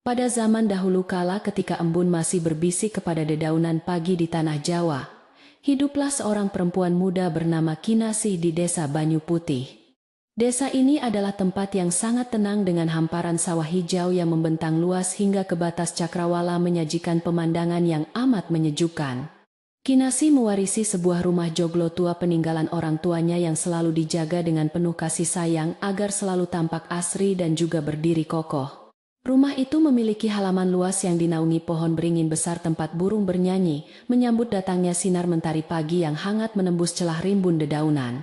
Pada zaman dahulu kala ketika embun masih berbisik kepada dedaunan pagi di tanah Jawa, hiduplah seorang perempuan muda bernama Kinasih di desa Banyu Putih. Desa ini adalah tempat yang sangat tenang dengan hamparan sawah hijau yang membentang luas hingga ke batas cakrawala menyajikan pemandangan yang amat menyejukkan. Kinasih mewarisi sebuah rumah joglo tua peninggalan orang tuanya yang selalu dijaga dengan penuh kasih sayang agar selalu tampak asri dan juga berdiri kokoh. Rumah itu memiliki halaman luas yang dinaungi pohon beringin besar tempat burung bernyanyi, menyambut datangnya sinar mentari pagi yang hangat menembus celah rimbun dedaunan.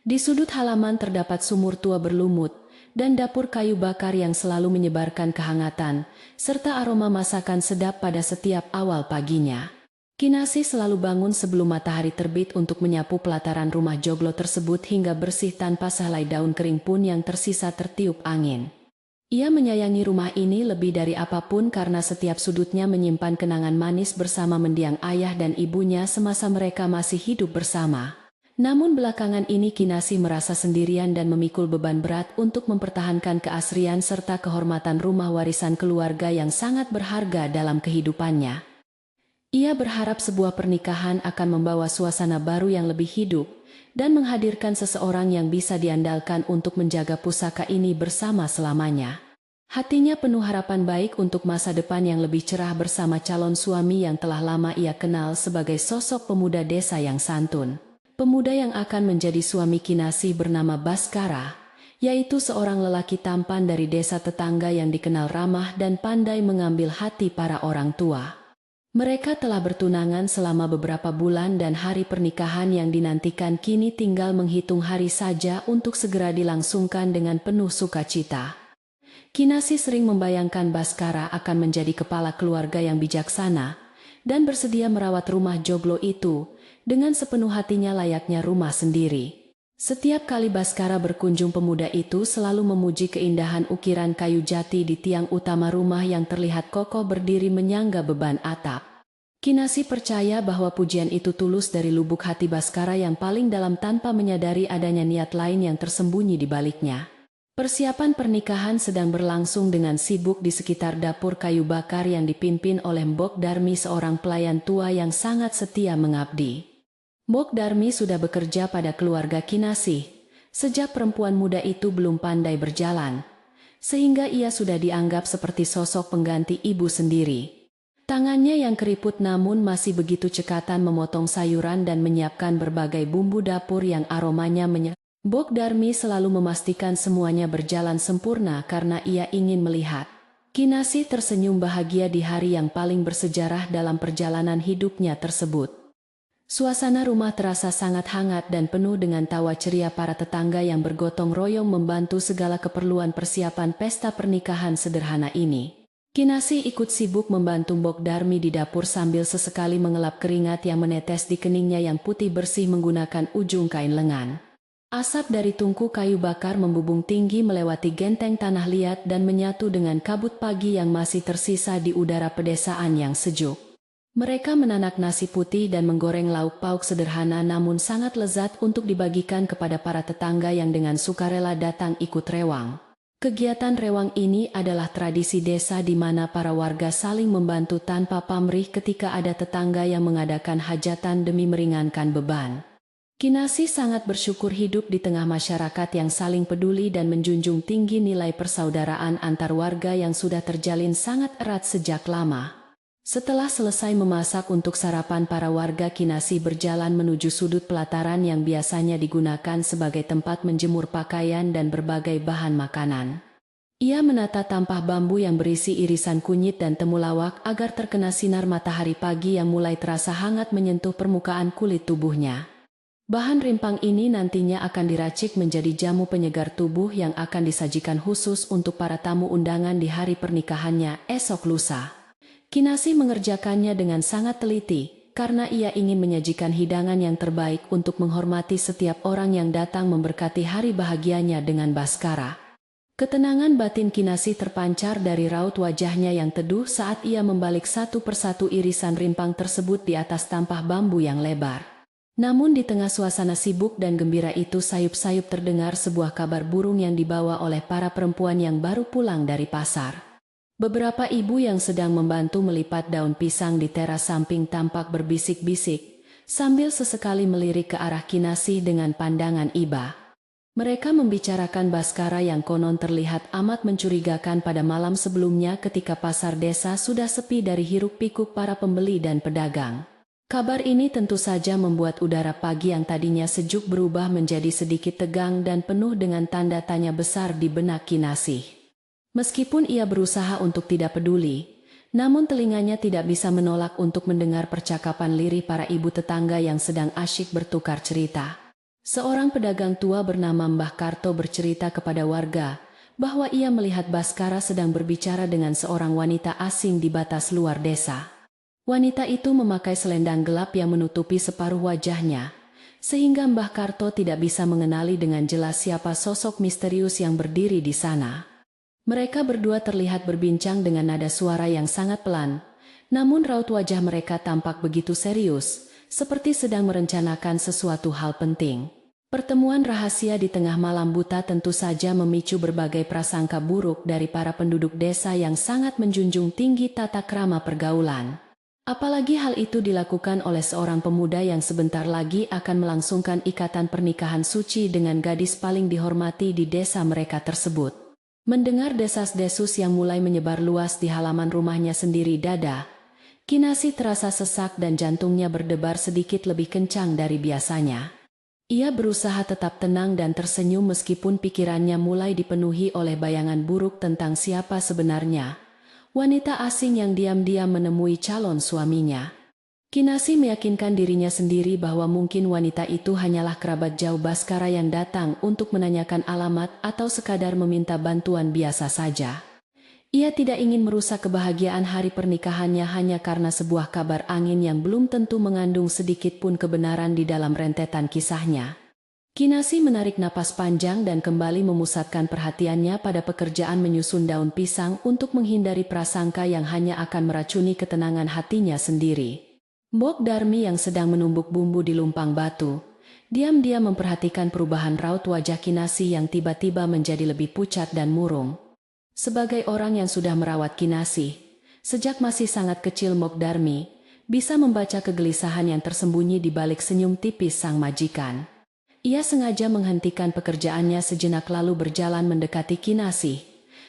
Di sudut halaman terdapat sumur tua berlumut, dan dapur kayu bakar yang selalu menyebarkan kehangatan, serta aroma masakan sedap pada setiap awal paginya. Kinasih selalu bangun sebelum matahari terbit untuk menyapu pelataran rumah joglo tersebut hingga bersih tanpa sehelai daun kering pun yang tersisa tertiup angin. Ia menyayangi rumah ini lebih dari apapun karena setiap sudutnya menyimpan kenangan manis bersama mendiang ayah dan ibunya semasa mereka masih hidup bersama. Namun belakangan ini Kinasih merasa sendirian dan memikul beban berat untuk mempertahankan keasrian serta kehormatan rumah warisan keluarga yang sangat berharga dalam kehidupannya. Ia berharap sebuah pernikahan akan membawa suasana baru yang lebih hidup dan menghadirkan seseorang yang bisa diandalkan untuk menjaga pusaka ini bersama selamanya. Hatinya penuh harapan baik untuk masa depan yang lebih cerah bersama calon suami yang telah lama ia kenal sebagai sosok pemuda desa yang santun. Pemuda yang akan menjadi suami Kinasih bernama Baskara, yaitu seorang lelaki tampan dari desa tetangga yang dikenal ramah dan pandai mengambil hati para orang tua. Mereka telah bertunangan selama beberapa bulan dan hari pernikahan yang dinantikan kini tinggal menghitung hari saja untuk segera dilangsungkan dengan penuh sukacita. Kinasih sering membayangkan Baskara akan menjadi kepala keluarga yang bijaksana dan bersedia merawat rumah joglo itu dengan sepenuh hatinya layaknya rumah sendiri. Setiap kali Baskara berkunjung pemuda itu selalu memuji keindahan ukiran kayu jati di tiang utama rumah yang terlihat kokoh berdiri menyangga beban atap. Kinasih percaya bahwa pujian itu tulus dari lubuk hati Baskara yang paling dalam tanpa menyadari adanya niat lain yang tersembunyi di baliknya. Persiapan pernikahan sedang berlangsung dengan sibuk di sekitar dapur kayu bakar yang dipimpin oleh Mbok Darmi seorang pelayan tua yang sangat setia mengabdi. Mbok Darmi sudah bekerja pada keluarga Kinasih sejak perempuan muda itu belum pandai berjalan, sehingga ia sudah dianggap seperti sosok pengganti ibu sendiri. Tangannya yang keriput namun masih begitu cekatan memotong sayuran dan menyiapkan berbagai bumbu dapur yang aromanya menyengat. Mbok Darmi selalu memastikan semuanya berjalan sempurna karena ia ingin melihat Kinasih tersenyum bahagia di hari yang paling bersejarah dalam perjalanan hidupnya tersebut. Suasana rumah terasa sangat hangat dan penuh dengan tawa ceria para tetangga yang bergotong royong membantu segala keperluan persiapan pesta pernikahan sederhana ini. Kinasih ikut sibuk membantu Mbok Darmi di dapur sambil sesekali mengelap keringat yang menetes di keningnya yang putih bersih menggunakan ujung kain lengan. Asap dari tungku kayu bakar membubung tinggi melewati genteng tanah liat dan menyatu dengan kabut pagi yang masih tersisa di udara pedesaan yang sejuk. Mereka menanak nasi putih dan menggoreng lauk pauk sederhana namun sangat lezat untuk dibagikan kepada para tetangga yang dengan sukarela datang ikut rewang. Kegiatan rewang ini adalah tradisi desa di mana para warga saling membantu tanpa pamrih ketika ada tetangga yang mengadakan hajatan demi meringankan beban. Kinasih sangat bersyukur hidup di tengah masyarakat yang saling peduli dan menjunjung tinggi nilai persaudaraan antar warga yang sudah terjalin sangat erat sejak lama. Setelah selesai memasak untuk sarapan para warga, Kinasih berjalan menuju sudut pelataran yang biasanya digunakan sebagai tempat menjemur pakaian dan berbagai bahan makanan. Ia menata tampah bambu yang berisi irisan kunyit dan temulawak agar terkena sinar matahari pagi yang mulai terasa hangat menyentuh permukaan kulit tubuhnya. Bahan rimpang ini nantinya akan diracik menjadi jamu penyegar tubuh yang akan disajikan khusus untuk para tamu undangan di hari pernikahannya esok lusa. Kinasih mengerjakannya dengan sangat teliti, karena ia ingin menyajikan hidangan yang terbaik untuk menghormati setiap orang yang datang memberkati hari bahagianya dengan Baskara. Ketenangan batin Kinasih terpancar dari raut wajahnya yang teduh saat ia membalik satu persatu irisan rimpang tersebut di atas tampah bambu yang lebar. Namun di tengah suasana sibuk dan gembira itu sayup-sayup terdengar sebuah kabar burung yang dibawa oleh para perempuan yang baru pulang dari pasar. Beberapa ibu yang sedang membantu melipat daun pisang di teras samping tampak berbisik-bisik, sambil sesekali melirik ke arah Kinasih dengan pandangan iba. Mereka membicarakan Baskara yang konon terlihat amat mencurigakan pada malam sebelumnya ketika pasar desa sudah sepi dari hiruk-pikuk para pembeli dan pedagang. Kabar ini tentu saja membuat udara pagi yang tadinya sejuk berubah menjadi sedikit tegang dan penuh dengan tanda tanya besar di benak Kinasih. Meskipun ia berusaha untuk tidak peduli, namun telinganya tidak bisa menolak untuk mendengar percakapan lirih para ibu tetangga yang sedang asyik bertukar cerita. Seorang pedagang tua bernama Mbah Karto bercerita kepada warga bahwa ia melihat Baskara sedang berbicara dengan seorang wanita asing di batas luar desa. Wanita itu memakai selendang gelap yang menutupi separuh wajahnya, sehingga Mbah Karto tidak bisa mengenali dengan jelas siapa sosok misterius yang berdiri di sana. Mereka berdua terlihat berbincang dengan nada suara yang sangat pelan, namun raut wajah mereka tampak begitu serius, seperti sedang merencanakan sesuatu hal penting. Pertemuan rahasia di tengah malam buta tentu saja memicu berbagai prasangka buruk dari para penduduk desa yang sangat menjunjung tinggi tata krama pergaulan. Apalagi hal itu dilakukan oleh seorang pemuda yang sebentar lagi akan melangsungkan ikatan pernikahan suci dengan gadis paling dihormati di desa mereka tersebut. Mendengar desas-desus yang mulai menyebar luas di halaman rumahnya sendiri dada, Kinasih terasa sesak dan jantungnya berdebar sedikit lebih kencang dari biasanya. Ia berusaha tetap tenang dan tersenyum meskipun pikirannya mulai dipenuhi oleh bayangan buruk tentang siapa sebenarnya wanita asing yang diam-diam menemui calon suaminya. Kinasih meyakinkan dirinya sendiri bahwa mungkin wanita itu hanyalah kerabat jauh Baskara yang datang untuk menanyakan alamat atau sekadar meminta bantuan biasa saja. Ia tidak ingin merusak kebahagiaan hari pernikahannya hanya karena sebuah kabar angin yang belum tentu mengandung sedikit pun kebenaran di dalam rentetan kisahnya. Kinasih menarik napas panjang dan kembali memusatkan perhatiannya pada pekerjaan menyusun daun pisang untuk menghindari prasangka yang hanya akan meracuni ketenangan hatinya sendiri. Mbok Darmi yang sedang menumbuk bumbu di lumpang batu, diam-diam memperhatikan perubahan raut wajah Kinasih yang tiba-tiba menjadi lebih pucat dan murung. Sebagai orang yang sudah merawat Kinasih, sejak masih sangat kecil Mbok Darmi bisa membaca kegelisahan yang tersembunyi di balik senyum tipis sang majikan. Ia sengaja menghentikan pekerjaannya sejenak lalu berjalan mendekati Kinasih,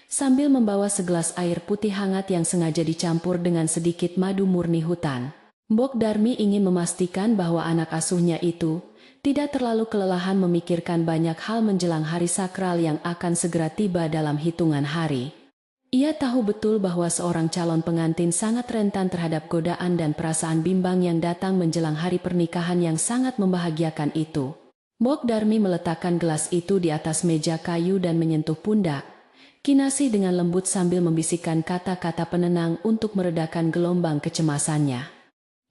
sambil membawa segelas air putih hangat yang sengaja dicampur dengan sedikit madu murni hutan. Mbok Darmi ingin memastikan bahwa anak asuhnya itu tidak terlalu kelelahan memikirkan banyak hal menjelang hari sakral yang akan segera tiba dalam hitungan hari. Ia tahu betul bahwa seorang calon pengantin sangat rentan terhadap godaan dan perasaan bimbang yang datang menjelang hari pernikahan yang sangat membahagiakan itu. Mbok Darmi meletakkan gelas itu di atas meja kayu dan menyentuh pundak Kinasih dengan lembut sambil membisikkan kata-kata penenang untuk meredakan gelombang kecemasannya.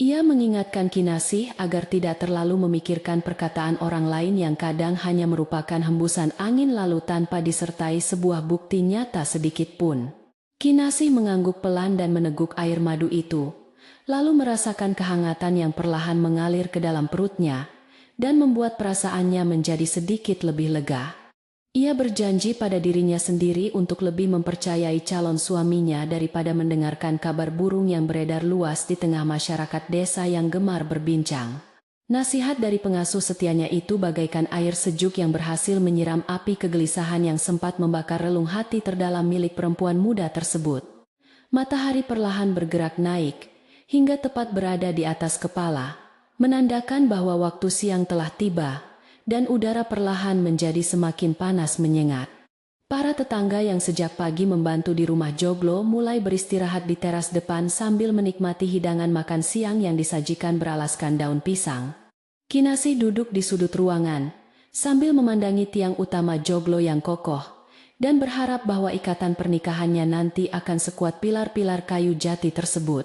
Ia mengingatkan Kinasih agar tidak terlalu memikirkan perkataan orang lain yang kadang hanya merupakan hembusan angin lalu tanpa disertai sebuah bukti nyata sedikit pun. Kinasih mengangguk pelan dan meneguk air madu itu, lalu merasakan kehangatan yang perlahan mengalir ke dalam perutnya, dan membuat perasaannya menjadi sedikit lebih lega. Ia berjanji pada dirinya sendiri untuk lebih mempercayai calon suaminya daripada mendengarkan kabar burung yang beredar luas di tengah masyarakat desa yang gemar berbincang. Nasihat dari pengasuh setianya itu bagaikan air sejuk yang berhasil menyiram api kegelisahan yang sempat membakar relung hati terdalam milik perempuan muda tersebut. Matahari perlahan bergerak naik, hingga tepat berada di atas kepala, menandakan bahwa waktu siang telah tiba, dan udara perlahan menjadi semakin panas menyengat. Para tetangga yang sejak pagi membantu di rumah Joglo mulai beristirahat di teras depan sambil menikmati hidangan makan siang yang disajikan beralaskan daun pisang. Kinasih duduk di sudut ruangan, sambil memandangi tiang utama Joglo yang kokoh, dan berharap bahwa ikatan pernikahannya nanti akan sekuat pilar-pilar kayu jati tersebut.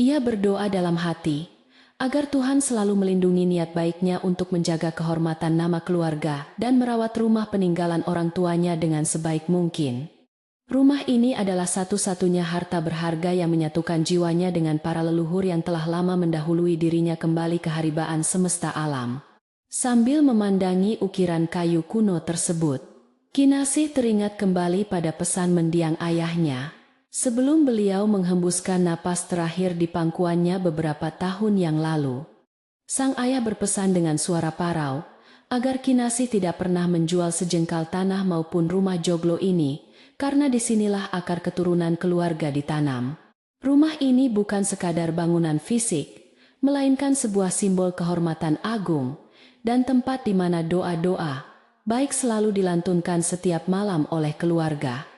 Ia berdoa dalam hati, agar Tuhan selalu melindungi niat baiknya untuk menjaga kehormatan nama keluarga dan merawat rumah peninggalan orang tuanya dengan sebaik mungkin. Rumah ini adalah satu-satunya harta berharga yang menyatukan jiwanya dengan para leluhur yang telah lama mendahului dirinya kembali ke haribaan semesta alam. Sambil memandangi ukiran kayu kuno tersebut, Kinasih teringat kembali pada pesan mendiang ayahnya, Sebelum beliau menghembuskan napas terakhir di pangkuannya beberapa tahun yang lalu, sang ayah berpesan dengan suara parau, agar Kinasih tidak pernah menjual sejengkal tanah maupun rumah joglo ini, karena disinilah akar keturunan keluarga ditanam. Rumah ini bukan sekadar bangunan fisik, melainkan sebuah simbol kehormatan agung, dan tempat di mana doa-doa baik selalu dilantunkan setiap malam oleh keluarga.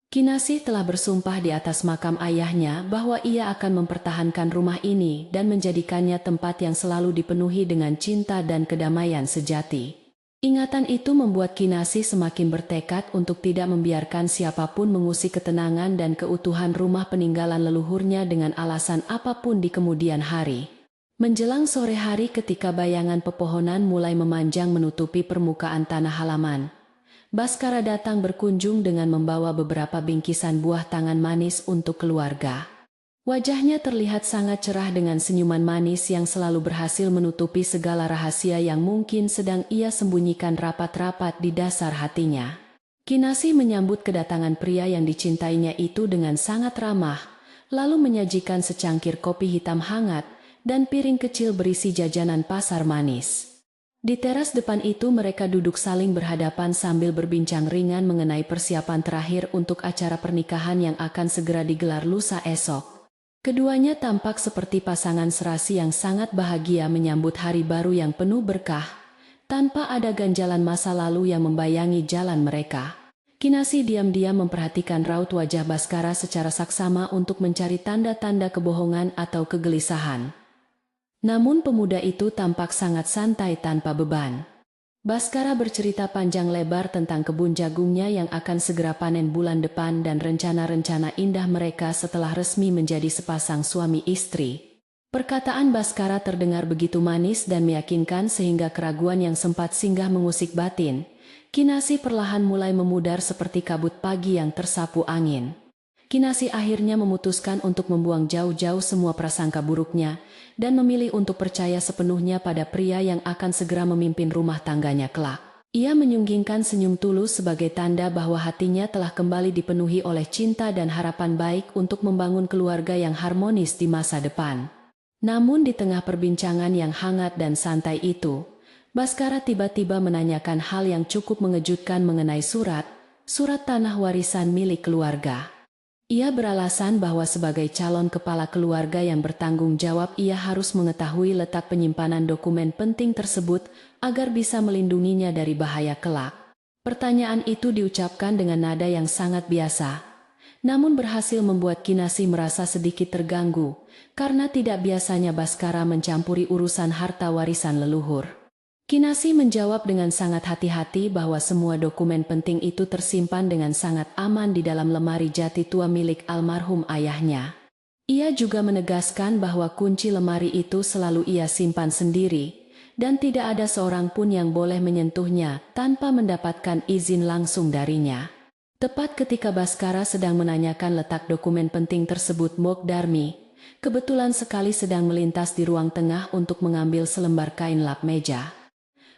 Kinasih telah bersumpah di atas makam ayahnya bahwa ia akan mempertahankan rumah ini dan menjadikannya tempat yang selalu dipenuhi dengan cinta dan kedamaian sejati. Ingatan itu membuat Kinasih semakin bertekad untuk tidak membiarkan siapapun mengusik ketenangan dan keutuhan rumah peninggalan leluhurnya dengan alasan apapun di kemudian hari. Menjelang sore hari ketika bayangan pepohonan mulai memanjang menutupi permukaan tanah halaman, Baskara datang berkunjung dengan membawa beberapa bingkisan buah tangan manis untuk keluarga. Wajahnya terlihat sangat cerah dengan senyuman manis yang selalu berhasil menutupi segala rahasia yang mungkin sedang ia sembunyikan rapat-rapat di dasar hatinya. Kinasih menyambut kedatangan pria yang dicintainya itu dengan sangat ramah, lalu menyajikan secangkir kopi hitam hangat dan piring kecil berisi jajanan pasar manis. Di teras depan itu mereka duduk saling berhadapan sambil berbincang ringan mengenai persiapan terakhir untuk acara pernikahan yang akan segera digelar lusa esok. Keduanya tampak seperti pasangan serasi yang sangat bahagia menyambut hari baru yang penuh berkah, tanpa ada ganjalan masa lalu yang membayangi jalan mereka. Kinasih diam-diam memperhatikan raut wajah Baskara secara saksama untuk mencari tanda-tanda kebohongan atau kegelisahan. Namun pemuda itu tampak sangat santai tanpa beban. Baskara bercerita panjang lebar tentang kebun jagungnya yang akan segera panen bulan depan dan rencana-rencana indah mereka setelah resmi menjadi sepasang suami istri. Perkataan Baskara terdengar begitu manis dan meyakinkan sehingga keraguan yang sempat singgah mengusik batin Kinasih perlahan mulai memudar seperti kabut pagi yang tersapu angin. Kinasih akhirnya memutuskan untuk membuang jauh-jauh semua prasangka buruknya dan memilih untuk percaya sepenuhnya pada pria yang akan segera memimpin rumah tangganya kelak. Ia menyunggingkan senyum tulus sebagai tanda bahwa hatinya telah kembali dipenuhi oleh cinta dan harapan baik untuk membangun keluarga yang harmonis di masa depan. Namun di tengah perbincangan yang hangat dan santai itu, Baskara tiba-tiba menanyakan hal yang cukup mengejutkan mengenai surat tanah warisan milik keluarga. Ia beralasan bahwa sebagai calon kepala keluarga yang bertanggung jawab ia harus mengetahui letak penyimpanan dokumen penting tersebut agar bisa melindunginya dari bahaya kelak. Pertanyaan itu diucapkan dengan nada yang sangat biasa, namun berhasil membuat Kinasih merasa sedikit terganggu karena tidak biasanya Baskara mencampuri urusan harta warisan leluhur. Kinasih menjawab dengan sangat hati-hati bahwa semua dokumen penting itu tersimpan dengan sangat aman di dalam lemari jati tua milik almarhum ayahnya. Ia juga menegaskan bahwa kunci lemari itu selalu ia simpan sendiri, dan tidak ada seorang pun yang boleh menyentuhnya tanpa mendapatkan izin langsung darinya. Tepat ketika Baskara sedang menanyakan letak dokumen penting tersebut, Mbok Darmi kebetulan sekali sedang melintas di ruang tengah untuk mengambil selembar kain lap meja.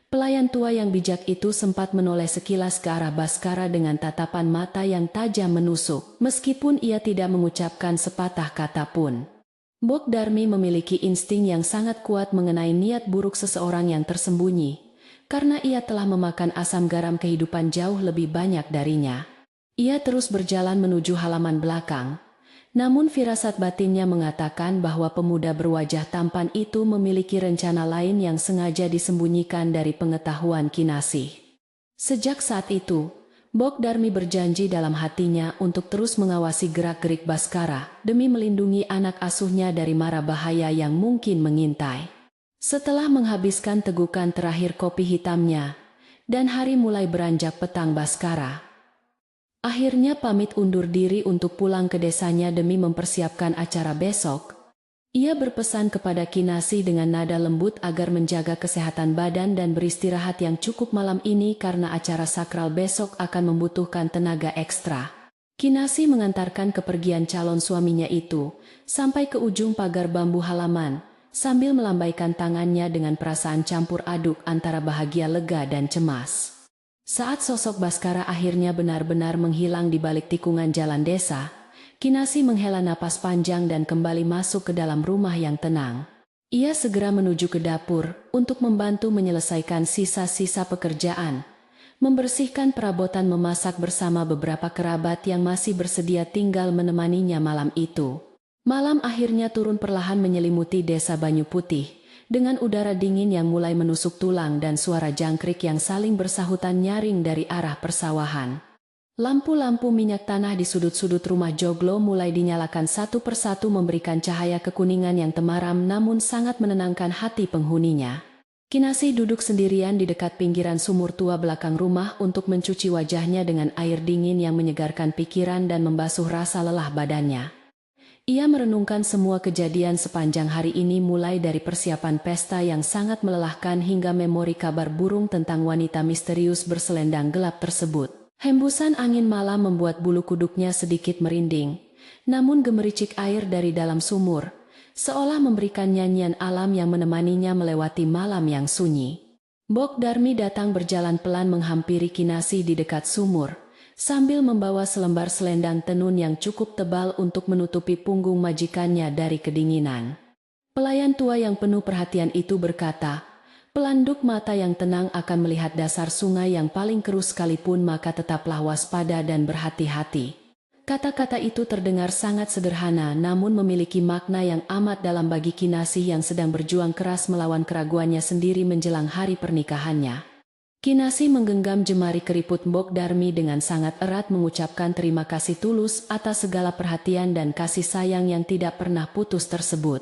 Pelayan tua yang bijak itu sempat menoleh sekilas ke arah Baskara dengan tatapan mata yang tajam menusuk, meskipun ia tidak mengucapkan sepatah kata pun. Mbok Darmi memiliki insting yang sangat kuat mengenai niat buruk seseorang yang tersembunyi, karena ia telah memakan asam garam kehidupan jauh lebih banyak darinya. Ia terus berjalan menuju halaman belakang. Namun firasat batinnya mengatakan bahwa pemuda berwajah tampan itu memiliki rencana lain yang sengaja disembunyikan dari pengetahuan Kinasih. Sejak saat itu, Mbok Darmi berjanji dalam hatinya untuk terus mengawasi gerak-gerik Baskara demi melindungi anak asuhnya dari mara bahaya yang mungkin mengintai. Setelah menghabiskan tegukan terakhir kopi hitamnya, dan hari mulai beranjak petang, Baskara akhirnya pamit undur diri untuk pulang ke desanya demi mempersiapkan acara besok. Ia berpesan kepada Kinasih dengan nada lembut agar menjaga kesehatan badan dan beristirahat yang cukup malam ini karena acara sakral besok akan membutuhkan tenaga ekstra. Kinasih mengantarkan kepergian calon suaminya itu sampai ke ujung pagar bambu halaman, sambil melambaikan tangannya dengan perasaan campur aduk antara bahagia lega dan cemas. Saat sosok Baskara akhirnya benar-benar menghilang di balik tikungan jalan desa, Kinasi menghela napas panjang dan kembali masuk ke dalam rumah yang tenang. Ia segera menuju ke dapur untuk membantu menyelesaikan sisa-sisa pekerjaan, membersihkan perabotan, memasak bersama beberapa kerabat yang masih bersedia tinggal menemaninya malam itu. Malam akhirnya turun perlahan menyelimuti desa Banyu Putih, dengan udara dingin yang mulai menusuk tulang dan suara jangkrik yang saling bersahutan nyaring dari arah persawahan. Lampu-lampu minyak tanah di sudut-sudut rumah joglo mulai dinyalakan satu persatu, memberikan cahaya kekuningan yang temaram namun sangat menenangkan hati penghuninya. Kinasi duduk sendirian di dekat pinggiran sumur tua belakang rumah untuk mencuci wajahnya dengan air dingin yang menyegarkan pikiran dan membasuh rasa lelah badannya. Ia merenungkan semua kejadian sepanjang hari ini, mulai dari persiapan pesta yang sangat melelahkan hingga memori kabar burung tentang wanita misterius berselendang gelap tersebut. Hembusan angin malam membuat bulu kuduknya sedikit merinding, namun gemericik air dari dalam sumur seolah memberikan nyanyian alam yang menemaninya melewati malam yang sunyi. Bok Darmi datang berjalan pelan menghampiri Kinasi di dekat sumur, sambil membawa selembar selendang tenun yang cukup tebal untuk menutupi punggung majikannya dari kedinginan. Pelayan tua yang penuh perhatian itu berkata, "Pelanduk mata yang tenang akan melihat dasar sungai yang paling keruh sekalipun, maka tetaplah waspada dan berhati-hati." Kata-kata itu terdengar sangat sederhana namun memiliki makna yang amat dalam bagi Kinasi yang sedang berjuang keras melawan keraguannya sendiri menjelang hari pernikahannya. Kinasi menggenggam jemari keriput Bok Darmi dengan sangat erat, mengucapkan terima kasih tulus atas segala perhatian dan kasih sayang yang tidak pernah putus tersebut.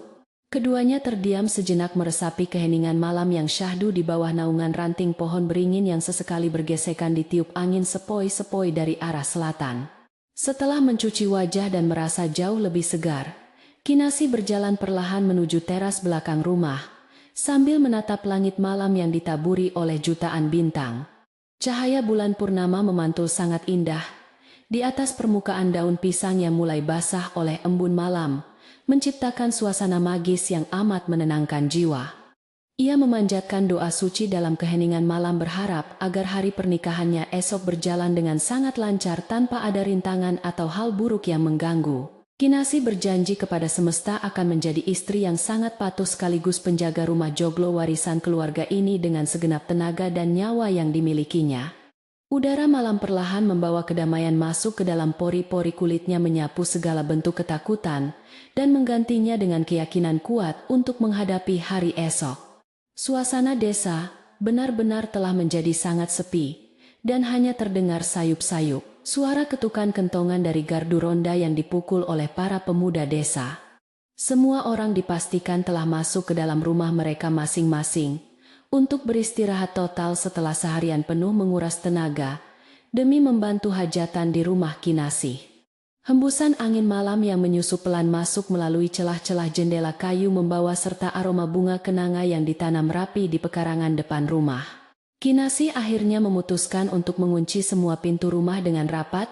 Keduanya terdiam sejenak meresapi keheningan malam yang syahdu di bawah naungan ranting pohon beringin yang sesekali bergesekan ditiup angin sepoi-sepoi dari arah selatan. Setelah mencuci wajah dan merasa jauh lebih segar, Kinasi berjalan perlahan menuju teras belakang rumah, sambil menatap langit malam yang ditaburi oleh jutaan bintang. Cahaya bulan purnama memantul sangat indah di atas permukaan daun pisang yang mulai basah oleh embun malam, menciptakan suasana magis yang amat menenangkan jiwa. Ia memanjatkan doa suci dalam keheningan malam, berharap agar hari pernikahannya esok berjalan dengan sangat lancar tanpa ada rintangan atau hal buruk yang mengganggu. Kinasi berjanji kepada semesta akan menjadi istri yang sangat patuh sekaligus penjaga rumah joglo warisan keluarga ini dengan segenap tenaga dan nyawa yang dimilikinya. Udara malam perlahan membawa kedamaian masuk ke dalam pori-pori kulitnya, menyapu segala bentuk ketakutan dan menggantinya dengan keyakinan kuat untuk menghadapi hari esok. Suasana desa benar-benar telah menjadi sangat sepi, dan hanya terdengar sayup-sayup suara ketukan kentongan dari gardu ronda yang dipukul oleh para pemuda desa. Semua orang dipastikan telah masuk ke dalam rumah mereka masing-masing untuk beristirahat total setelah seharian penuh menguras tenaga demi membantu hajatan di rumah Kinasi. Hembusan angin malam yang menyusup pelan masuk melalui celah-celah jendela kayu membawa serta aroma bunga kenanga yang ditanam rapi di pekarangan depan rumah. Kinasi akhirnya memutuskan untuk mengunci semua pintu rumah dengan rapat,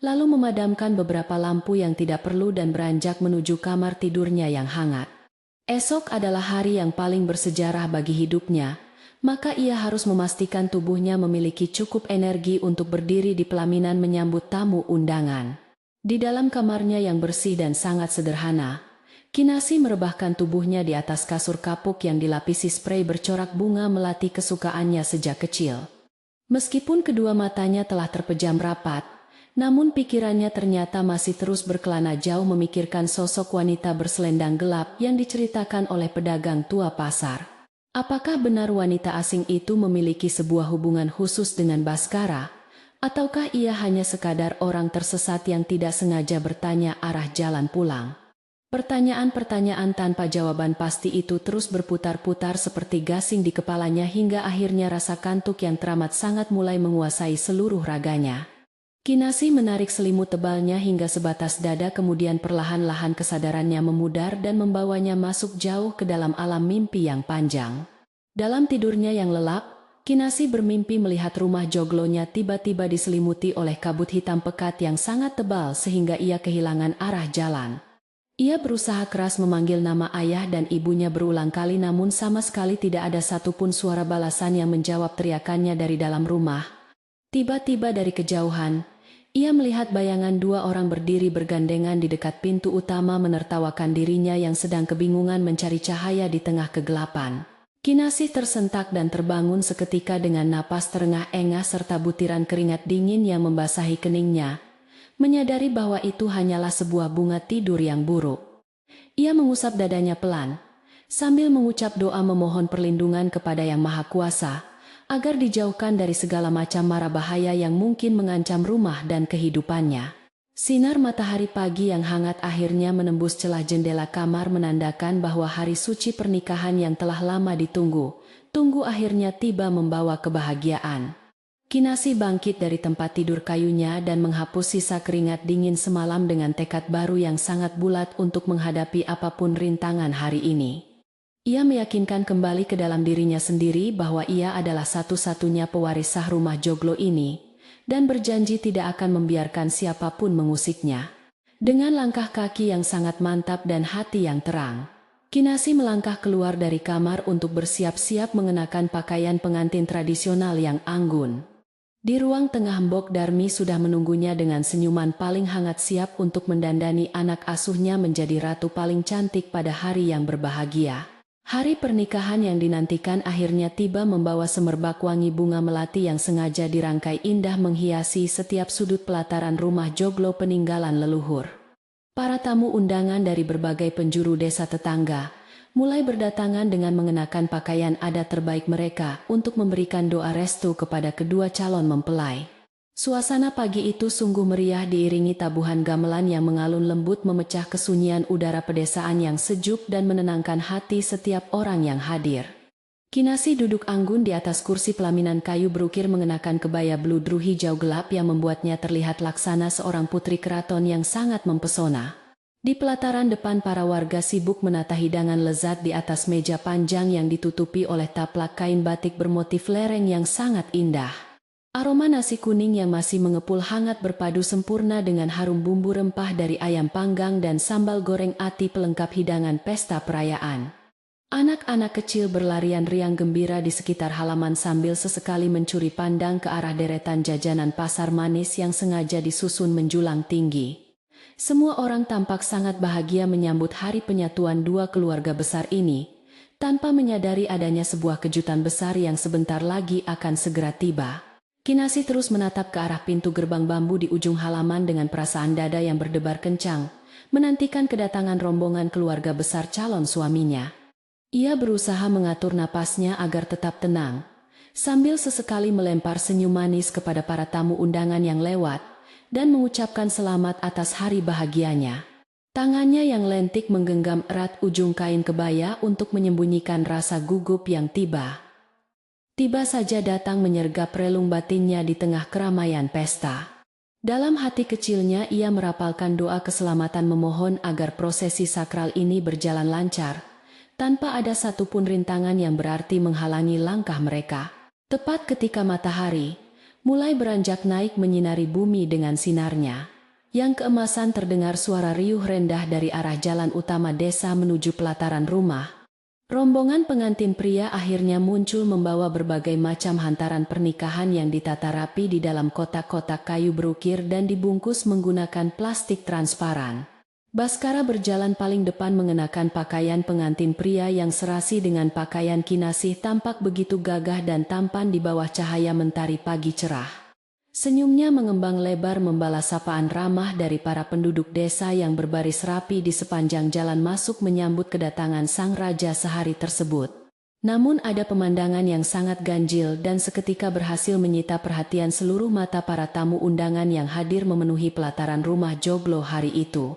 lalu memadamkan beberapa lampu yang tidak perlu dan beranjak menuju kamar tidurnya yang hangat. Esok adalah hari yang paling bersejarah bagi hidupnya, maka ia harus memastikan tubuhnya memiliki cukup energi untuk berdiri di pelaminan menyambut tamu undangan. Di dalam kamarnya yang bersih dan sangat sederhana, Kinasi merebahkan tubuhnya di atas kasur kapuk yang dilapisi sprei bercorak bunga melati kesukaannya sejak kecil. Meskipun kedua matanya telah terpejam rapat, namun pikirannya ternyata masih terus berkelana jauh memikirkan sosok wanita berselendang gelap yang diceritakan oleh pedagang tua pasar. Apakah benar wanita asing itu memiliki sebuah hubungan khusus dengan Baskara? Ataukah ia hanya sekadar orang tersesat yang tidak sengaja bertanya arah jalan pulang? Pertanyaan-pertanyaan tanpa jawaban pasti itu terus berputar-putar seperti gasing di kepalanya hingga akhirnya rasa kantuk yang teramat sangat mulai menguasai seluruh raganya. Kinasi menarik selimut tebalnya hingga sebatas dada, kemudian perlahan-lahan kesadarannya memudar dan membawanya masuk jauh ke dalam alam mimpi yang panjang. Dalam tidurnya yang lelap, Kinasi bermimpi melihat rumah joglonya tiba-tiba diselimuti oleh kabut hitam pekat yang sangat tebal sehingga ia kehilangan arah jalan. Ia berusaha keras memanggil nama ayah dan ibunya berulang kali, namun sama sekali tidak ada satupun suara balasan yang menjawab teriakannya dari dalam rumah. Tiba-tiba dari kejauhan, Ia melihat bayangan dua orang berdiri bergandengan di dekat pintu utama menertawakan dirinya yang sedang kebingungan mencari cahaya di tengah kegelapan. Kinasih tersentak dan terbangun seketika dengan napas terengah-engah serta butiran keringat dingin yang membasahi keningnya, menyadari bahwa itu hanyalah sebuah bunga tidur yang buruk. Ia mengusap dadanya pelan, sambil mengucap doa memohon perlindungan kepada Yang Maha Kuasa, agar dijauhkan dari segala macam mara bahaya yang mungkin mengancam rumah dan kehidupannya. Sinar matahari pagi yang hangat akhirnya menembus celah jendela kamar menandakan bahwa hari suci pernikahan yang telah lama ditunggu, akhirnya tiba membawa kebahagiaan. Kinasih bangkit dari tempat tidur kayunya dan menghapus sisa keringat dingin semalam dengan tekad baru yang sangat bulat untuk menghadapi apapun rintangan hari ini. Ia meyakinkan kembali ke dalam dirinya sendiri bahwa ia adalah satu-satunya pewaris sah rumah joglo ini, dan berjanji tidak akan membiarkan siapapun mengusiknya. Dengan langkah kaki yang sangat mantap dan hati yang terang, Kinasih melangkah keluar dari kamar untuk bersiap-siap mengenakan pakaian pengantin tradisional yang anggun. Di ruang tengah Mbok Darmi sudah menunggunya dengan senyuman paling hangat siap untuk mendandani anak asuhnya menjadi ratu paling cantik pada hari yang berbahagia. Hari pernikahan yang dinantikan akhirnya tiba membawa semerbak wangi bunga melati yang sengaja dirangkai indah menghiasi setiap sudut pelataran rumah joglo peninggalan leluhur. Para tamu undangan dari berbagai penjuru desa tetangga mulai berdatangan dengan mengenakan pakaian adat terbaik mereka untuk memberikan doa restu kepada kedua calon mempelai. Suasana pagi itu sungguh meriah diiringi tabuhan gamelan yang mengalun lembut memecah kesunyian udara pedesaan yang sejuk dan menenangkan hati setiap orang yang hadir. Kinasih duduk anggun di atas kursi pelaminan kayu berukir mengenakan kebaya bludru hijau gelap yang membuatnya terlihat laksana seorang putri keraton yang sangat mempesona. Di pelataran depan para warga sibuk menata hidangan lezat di atas meja panjang yang ditutupi oleh taplak kain batik bermotif lereng yang sangat indah. Aroma nasi kuning yang masih mengepul hangat berpadu sempurna dengan harum bumbu rempah dari ayam panggang dan sambal goreng ati pelengkap hidangan pesta perayaan. Anak-anak kecil berlarian riang gembira di sekitar halaman sambil sesekali mencuri pandang ke arah deretan jajanan pasar manis yang sengaja disusun menjulang tinggi. Semua orang tampak sangat bahagia menyambut hari penyatuan dua keluarga besar ini, tanpa menyadari adanya sebuah kejutan besar yang sebentar lagi akan segera tiba. Kinasih terus menatap ke arah pintu gerbang bambu di ujung halaman dengan perasaan dada yang berdebar kencang, menantikan kedatangan rombongan keluarga besar calon suaminya. Ia berusaha mengatur napasnya agar tetap tenang, sambil sesekali melempar senyum manis kepada para tamu undangan yang lewat, dan mengucapkan selamat atas hari bahagianya. Tangannya yang lentik menggenggam erat ujung kain kebaya untuk menyembunyikan rasa gugup yang tiba saja datang menyergap relung batinnya di tengah keramaian pesta. Dalam hati kecilnya ia merapalkan doa keselamatan memohon agar prosesi sakral ini berjalan lancar, tanpa ada satupun rintangan yang berarti menghalangi langkah mereka. Tepat ketika matahari mulai beranjak naik menyinari bumi dengan sinarnya, yang keemasan terdengar suara riuh rendah dari arah jalan utama desa menuju pelataran rumah. Rombongan pengantin pria akhirnya muncul membawa berbagai macam hantaran pernikahan yang ditata rapi di dalam kotak-kotak kayu berukir dan dibungkus menggunakan plastik transparan. Baskara berjalan paling depan mengenakan pakaian pengantin pria yang serasi dengan pakaian Kinasih tampak begitu gagah dan tampan di bawah cahaya mentari pagi cerah. Senyumnya mengembang lebar membalas sapaan ramah dari para penduduk desa yang berbaris rapi di sepanjang jalan masuk menyambut kedatangan sang raja sehari tersebut. Namun ada pemandangan yang sangat ganjil dan seketika berhasil menyita perhatian seluruh mata para tamu undangan yang hadir memenuhi pelataran rumah joglo hari itu.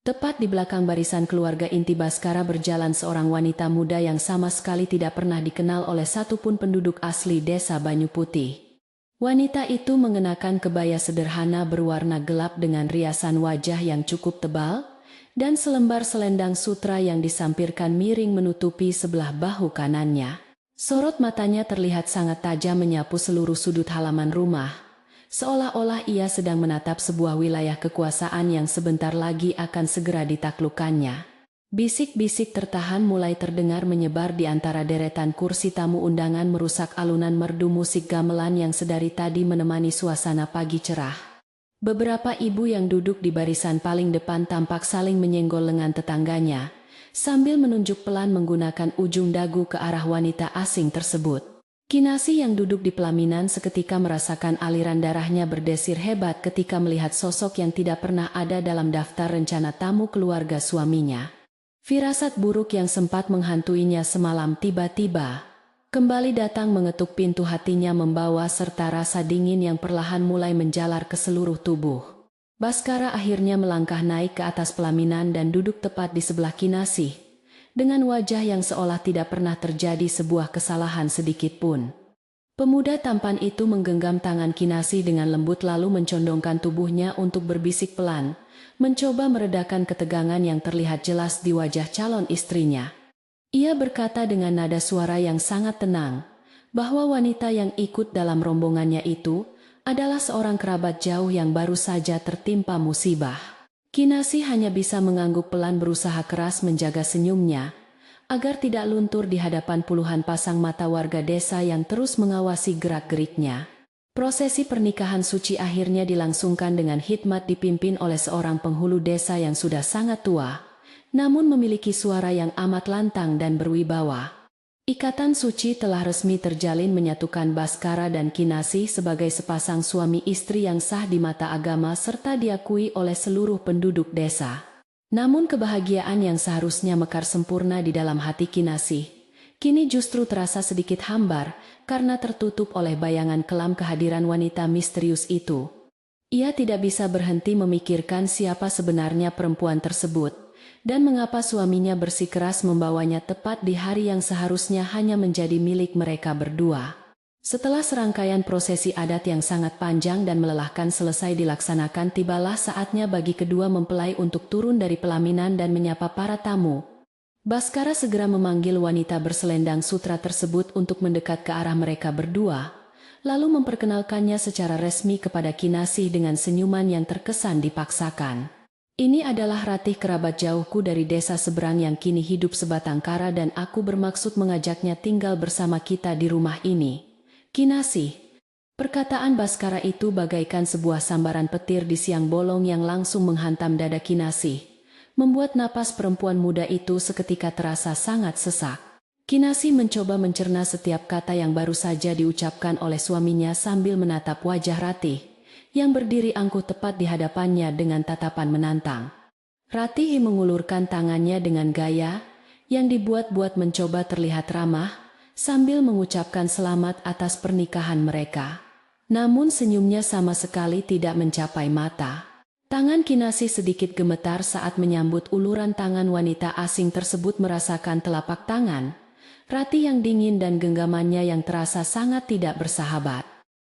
Tepat di belakang barisan keluarga inti Baskara berjalan seorang wanita muda yang sama sekali tidak pernah dikenal oleh satupun penduduk asli desa Banyu Putih. Wanita itu mengenakan kebaya sederhana berwarna gelap dengan riasan wajah yang cukup tebal, dan selembar selendang sutra yang disampirkan miring menutupi sebelah bahu kanannya. Sorot matanya terlihat sangat tajam menyapu seluruh sudut halaman rumah, seolah-olah ia sedang menatap sebuah wilayah kekuasaan yang sebentar lagi akan segera ditaklukkannya. Bisik-bisik tertahan mulai terdengar menyebar di antara deretan kursi tamu undangan merusak alunan merdu musik gamelan yang sedari tadi menemani suasana pagi cerah. Beberapa ibu yang duduk di barisan paling depan tampak saling menyenggol lengan tetangganya, sambil menunjuk pelan menggunakan ujung dagu ke arah wanita asing tersebut. Kinasih yang duduk di pelaminan seketika merasakan aliran darahnya berdesir hebat ketika melihat sosok yang tidak pernah ada dalam daftar rencana tamu keluarga suaminya. Firasat buruk yang sempat menghantuinya semalam tiba-tiba kembali datang mengetuk pintu hatinya, membawa serta rasa dingin yang perlahan mulai menjalar ke seluruh tubuh. Baskara akhirnya melangkah naik ke atas pelaminan dan duduk tepat di sebelah Kinasih, dengan wajah yang seolah tidak pernah terjadi sebuah kesalahan sedikit pun. Pemuda tampan itu menggenggam tangan Kinasih dengan lembut lalu mencondongkan tubuhnya untuk berbisik pelan, mencoba meredakan ketegangan yang terlihat jelas di wajah calon istrinya. Ia berkata dengan nada suara yang sangat tenang, bahwa wanita yang ikut dalam rombongannya itu adalah seorang kerabat jauh yang baru saja tertimpa musibah. Kinasih hanya bisa mengangguk pelan, berusaha keras menjaga senyumnya, agar tidak luntur di hadapan puluhan pasang mata warga desa yang terus mengawasi gerak-geriknya. Prosesi pernikahan suci akhirnya dilangsungkan dengan hikmat dipimpin oleh seorang penghulu desa yang sudah sangat tua, namun memiliki suara yang amat lantang dan berwibawa. Ikatan suci telah resmi terjalin menyatukan Baskara dan Kinasih sebagai sepasang suami istri yang sah di mata agama serta diakui oleh seluruh penduduk desa. Namun kebahagiaan yang seharusnya mekar sempurna di dalam hati Kinasih, kini justru terasa sedikit hambar karena tertutup oleh bayangan kelam kehadiran wanita misterius itu. Ia tidak bisa berhenti memikirkan siapa sebenarnya perempuan tersebut, dan mengapa suaminya bersikeras membawanya tepat di hari yang seharusnya hanya menjadi milik mereka berdua. Setelah serangkaian prosesi adat yang sangat panjang dan melelahkan selesai dilaksanakan, tibalah saatnya bagi kedua mempelai untuk turun dari pelaminan dan menyapa para tamu. Baskara segera memanggil wanita berselendang sutra tersebut untuk mendekat ke arah mereka berdua, lalu memperkenalkannya secara resmi kepada Kinasih dengan senyuman yang terkesan dipaksakan. Ini adalah Ratih, kerabat jauhku dari desa seberang yang kini hidup sebatang kara, dan aku bermaksud mengajaknya tinggal bersama kita di rumah ini. Kinasih. Perkataan Baskara itu bagaikan sebuah sambaran petir di siang bolong yang langsung menghantam dada Kinasih, membuat napas perempuan muda itu seketika terasa sangat sesak. Kinasih mencoba mencerna setiap kata yang baru saja diucapkan oleh suaminya sambil menatap wajah Ratih yang berdiri angkuh tepat di hadapannya dengan tatapan menantang. Ratih mengulurkan tangannya dengan gaya yang dibuat-buat mencoba terlihat ramah, sambil mengucapkan selamat atas pernikahan mereka. Namun senyumnya sama sekali tidak mencapai mata. Tangan Kinasih sedikit gemetar saat menyambut uluran tangan wanita asing tersebut. Merasakan telapak tangan Ratih yang dingin dan genggamannya yang terasa sangat tidak bersahabat.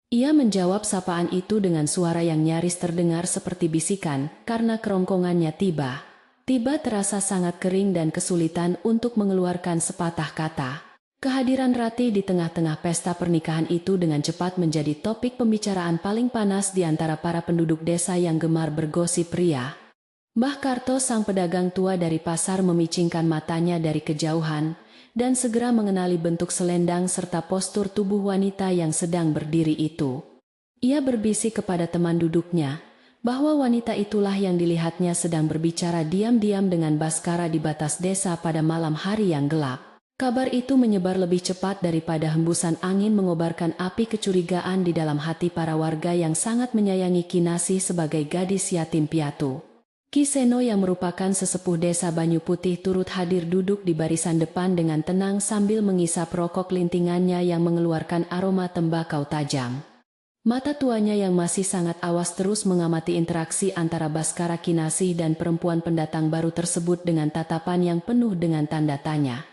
Ia menjawab sapaan itu dengan suara yang nyaris terdengar seperti bisikan, karena kerongkongannya tiba-tiba terasa sangat kering dan kesulitan untuk mengeluarkan sepatah kata. Kehadiran Ratih di tengah-tengah pesta pernikahan itu dengan cepat menjadi topik pembicaraan paling panas di antara para penduduk desa yang gemar bergosip ria. Mbah Karto, sang pedagang tua dari pasar, memicingkan matanya dari kejauhan dan segera mengenali bentuk selendang serta postur tubuh wanita yang sedang berdiri itu. Ia berbisik kepada teman duduknya bahwa wanita itulah yang dilihatnya sedang berbicara diam-diam dengan Baskara di batas desa pada malam hari yang gelap. Kabar itu menyebar lebih cepat daripada hembusan angin, mengobarkan api kecurigaan di dalam hati para warga yang sangat menyayangi Kinasih sebagai gadis yatim piatu. Ki Seno yang merupakan sesepuh desa Banyu Putih turut hadir duduk di barisan depan dengan tenang sambil mengisap rokok lintingannya yang mengeluarkan aroma tembakau tajam. Mata tuanya yang masih sangat awas terus mengamati interaksi antara Baskara, Kinasih dan perempuan pendatang baru tersebut dengan tatapan yang penuh dengan tanda tanya.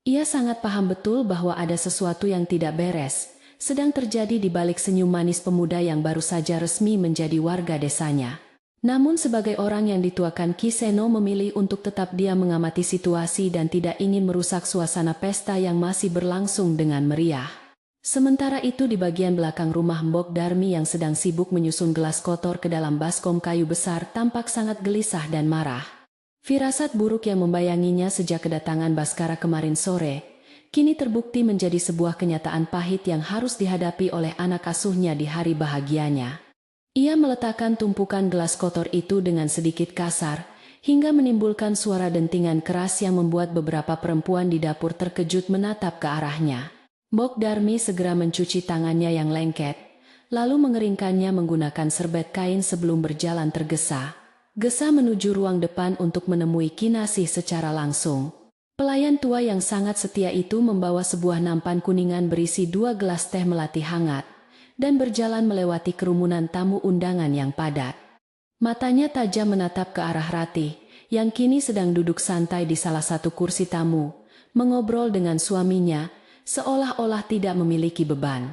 Ia sangat paham betul bahwa ada sesuatu yang tidak beres sedang terjadi di balik senyum manis pemuda yang baru saja resmi menjadi warga desanya. Namun sebagai orang yang dituakan, Ki Seno memilih untuk tetap diam mengamati situasi dan tidak ingin merusak suasana pesta yang masih berlangsung dengan meriah. Sementara itu di bagian belakang rumah Mbok Darmi yang sedang sibuk menyusun gelas kotor ke dalam baskom kayu besar tampak sangat gelisah dan marah. Firasat buruk yang membayanginya sejak kedatangan Baskara kemarin sore kini terbukti menjadi sebuah kenyataan pahit yang harus dihadapi oleh anak asuhnya di hari bahagianya. Ia meletakkan tumpukan gelas kotor itu dengan sedikit kasar, hingga menimbulkan suara dentingan keras yang membuat beberapa perempuan di dapur terkejut menatap ke arahnya. Mbok Darmi segera mencuci tangannya yang lengket, lalu mengeringkannya menggunakan serbet kain sebelum berjalan tergesa-gesa menuju ruang depan untuk menemui Kinasih secara langsung. Pelayan tua yang sangat setia itu membawa sebuah nampan kuningan berisi 2 gelas teh melati hangat, dan berjalan melewati kerumunan tamu undangan yang padat. Matanya tajam menatap ke arah Ratih, yang kini sedang duduk santai di salah satu kursi tamu, mengobrol dengan suaminya, seolah-olah tidak memiliki beban.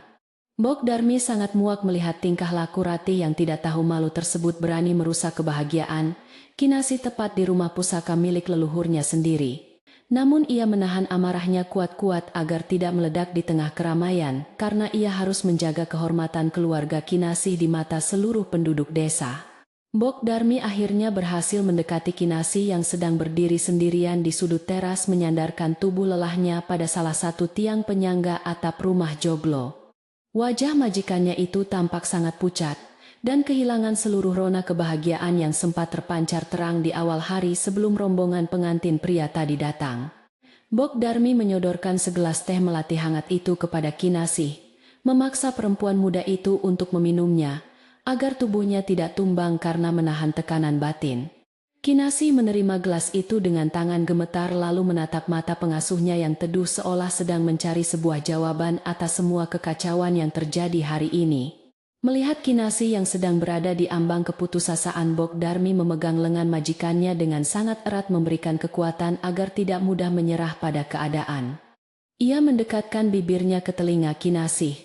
Mbok Darmi sangat muak melihat tingkah laku Ratih yang tidak tahu malu tersebut berani merusak kebahagiaan Kinasih tepat di rumah pusaka milik leluhurnya sendiri. Namun ia menahan amarahnya kuat-kuat agar tidak meledak di tengah keramaian, karena ia harus menjaga kehormatan keluarga Kinasih di mata seluruh penduduk desa. Mbok Darmi akhirnya berhasil mendekati Kinasih yang sedang berdiri sendirian di sudut teras menyandarkan tubuh lelahnya pada salah satu tiang penyangga atap rumah joglo. Wajah majikannya itu tampak sangat pucat, dan kehilangan seluruh rona kebahagiaan yang sempat terpancar terang di awal hari sebelum rombongan pengantin pria tadi datang. Mbok Darmi menyodorkan segelas teh melati hangat itu kepada Kinasih, memaksa perempuan muda itu untuk meminumnya, agar tubuhnya tidak tumbang karena menahan tekanan batin. Kinasih menerima gelas itu dengan tangan gemetar lalu menatap mata pengasuhnya yang teduh seolah sedang mencari sebuah jawaban atas semua kekacauan yang terjadi hari ini. Melihat Kinasih yang sedang berada di ambang keputusasaan, Mbok Darmi memegang lengan majikannya dengan sangat erat memberikan kekuatan agar tidak mudah menyerah pada keadaan. Ia mendekatkan bibirnya ke telinga Kinasih,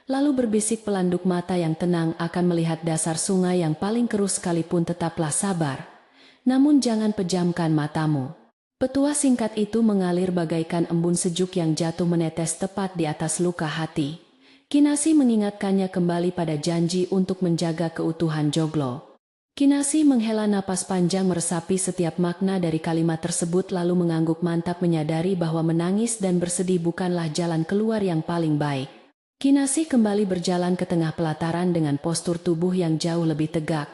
lalu berbisik pelanduk mata yang tenang akan melihat dasar sungai yang paling keruh sekalipun tetaplah sabar. Namun jangan pejamkan matamu. Petua singkat itu mengalir bagaikan embun sejuk yang jatuh menetes tepat di atas luka hati. Kinasih mengingatkannya kembali pada janji untuk menjaga keutuhan joglo. Kinasih menghela napas panjang meresapi setiap makna dari kalimat tersebut lalu mengangguk mantap menyadari bahwa menangis dan bersedih bukanlah jalan keluar yang paling baik. Kinasih kembali berjalan ke tengah pelataran dengan postur tubuh yang jauh lebih tegak,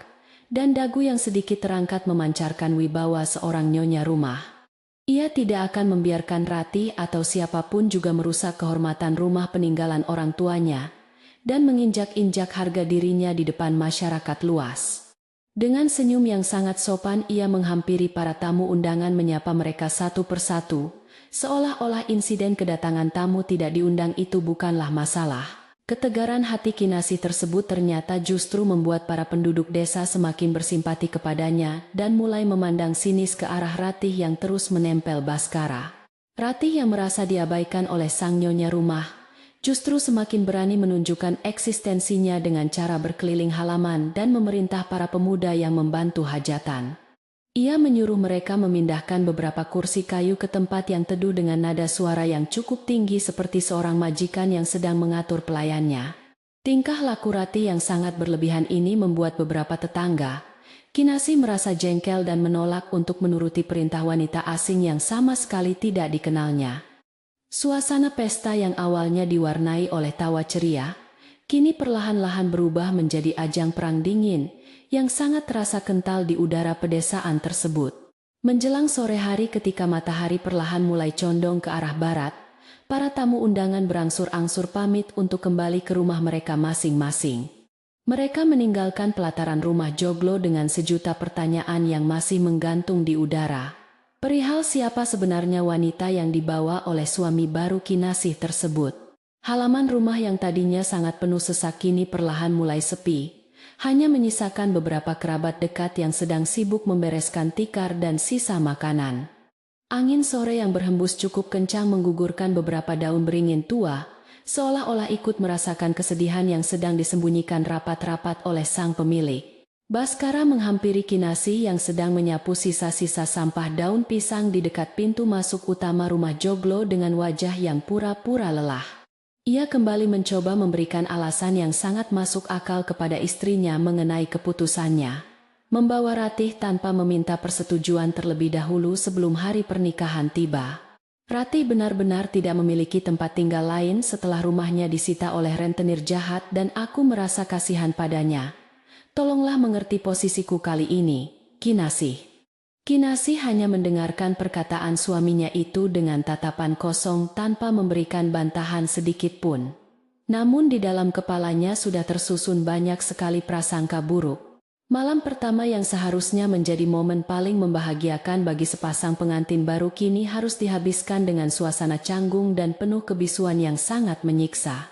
dan dagu yang sedikit terangkat memancarkan wibawa seorang nyonya rumah. Ia tidak akan membiarkan Ratih atau siapapun juga merusak kehormatan rumah peninggalan orang tuanya, dan menginjak-injak harga dirinya di depan masyarakat luas. Dengan senyum yang sangat sopan ia menghampiri para tamu undangan menyapa mereka satu persatu, seolah-olah insiden kedatangan tamu tidak diundang itu bukanlah masalah. Ketegaran hati Kinasih tersebut ternyata justru membuat para penduduk desa semakin bersimpati kepadanya dan mulai memandang sinis ke arah Ratih yang terus menempel Baskara. Ratih yang merasa diabaikan oleh sang nyonya rumah, justru semakin berani menunjukkan eksistensinya dengan cara berkeliling halaman dan memerintah para pemuda yang membantu hajatan. Ia menyuruh mereka memindahkan beberapa kursi kayu ke tempat yang teduh dengan nada suara yang cukup tinggi seperti seorang majikan yang sedang mengatur pelayannya. Tingkah laku Ratih yang sangat berlebihan ini membuat beberapa tetangga, Kinasih merasa jengkel dan menolak untuk menuruti perintah wanita asing yang sama sekali tidak dikenalnya. Suasana pesta yang awalnya diwarnai oleh tawa ceria, kini perlahan-lahan berubah menjadi ajang perang dingin, yang sangat terasa kental di udara pedesaan tersebut. Menjelang sore hari ketika matahari perlahan mulai condong ke arah barat, para tamu undangan berangsur-angsur pamit untuk kembali ke rumah mereka masing-masing. Mereka meninggalkan pelataran rumah joglo dengan sejuta pertanyaan yang masih menggantung di udara. Perihal siapa sebenarnya wanita yang dibawa oleh suami baru Kinasih tersebut. Halaman rumah yang tadinya sangat penuh sesak kini perlahan mulai sepi. Hanya menyisakan beberapa kerabat dekat yang sedang sibuk membereskan tikar dan sisa makanan. Angin sore yang berhembus cukup kencang menggugurkan beberapa daun beringin tua, seolah-olah ikut merasakan kesedihan yang sedang disembunyikan rapat-rapat oleh sang pemilik. Baskara menghampiri Kinasih yang sedang menyapu sisa-sisa sampah daun pisang di dekat pintu masuk utama rumah joglo dengan wajah yang pura-pura lelah. Ia kembali mencoba memberikan alasan yang sangat masuk akal kepada istrinya mengenai keputusannya membawa Ratih tanpa meminta persetujuan terlebih dahulu sebelum hari pernikahan tiba. Ratih benar-benar tidak memiliki tempat tinggal lain setelah rumahnya disita oleh rentenir jahat dan aku merasa kasihan padanya. Tolonglah mengerti posisiku kali ini, Kinasih. Kinasih hanya mendengarkan perkataan suaminya itu dengan tatapan kosong tanpa memberikan bantahan sedikit pun. Namun di dalam kepalanya sudah tersusun banyak sekali prasangka buruk. Malam pertama yang seharusnya menjadi momen paling membahagiakan bagi sepasang pengantin baru kini harus dihabiskan dengan suasana canggung dan penuh kebisuan yang sangat menyiksa.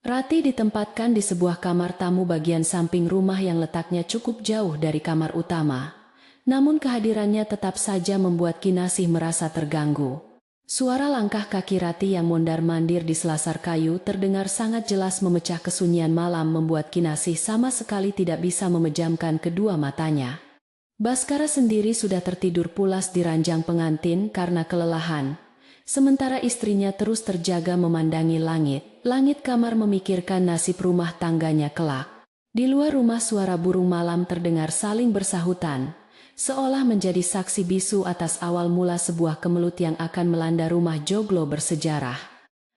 Rati ditempatkan di sebuah kamar tamu bagian samping rumah yang letaknya cukup jauh dari kamar utama. Namun kehadirannya tetap saja membuat Kinasih merasa terganggu. Suara langkah kaki Rati yang mondar-mandir di selasar kayu terdengar sangat jelas memecah kesunyian malam membuat Kinasih sama sekali tidak bisa memejamkan kedua matanya. Baskara sendiri sudah tertidur pulas di ranjang pengantin karena kelelahan. Sementara istrinya terus terjaga memandangi langit. Langit kamar memikirkan nasib rumah tangganya kelak. Di luar rumah suara burung malam terdengar saling bersahutan. Seolah menjadi saksi bisu atas awal mula sebuah kemelut yang akan melanda rumah joglo bersejarah.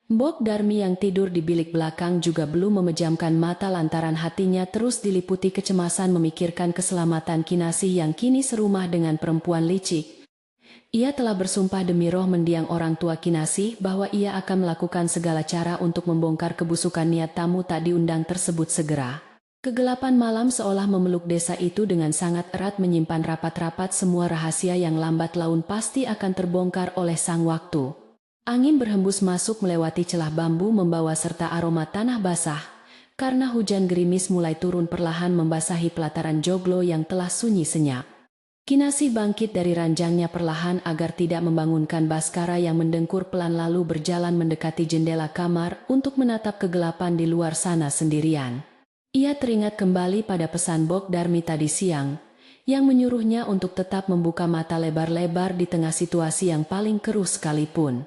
Mbok Darmi yang tidur di bilik belakang juga belum memejamkan mata lantaran hatinya terus diliputi kecemasan memikirkan keselamatan Kinasih yang kini serumah dengan perempuan licik. Ia telah bersumpah demi roh mendiang orang tua Kinasih bahwa ia akan melakukan segala cara untuk membongkar kebusukan niat tamu tak diundang tersebut segera. Kegelapan malam seolah memeluk desa itu dengan sangat erat menyimpan rapat-rapat semua rahasia yang lambat laun pasti akan terbongkar oleh sang waktu. Angin berhembus masuk melewati celah bambu membawa serta aroma tanah basah, karena hujan gerimis mulai turun perlahan membasahi pelataran joglo yang telah sunyi senyap. Kinasih bangkit dari ranjangnya perlahan agar tidak membangunkan Baskara yang mendengkur pelan lalu berjalan mendekati jendela kamar untuk menatap kegelapan di luar sana sendirian. Ia teringat kembali pada pesan Mbok Darmi tadi siang, yang menyuruhnya untuk tetap membuka mata lebar-lebar di tengah situasi yang paling keruh sekalipun.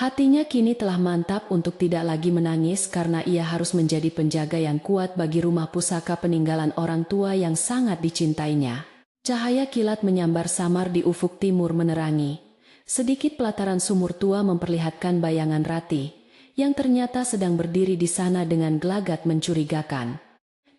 Hatinya kini telah mantap untuk tidak lagi menangis karena ia harus menjadi penjaga yang kuat bagi rumah pusaka peninggalan orang tua yang sangat dicintainya. Cahaya kilat menyambar samar di ufuk timur menerangi. Sedikit pelataran sumur tua memperlihatkan bayangan Rati, yang ternyata sedang berdiri di sana dengan gelagat mencurigakan.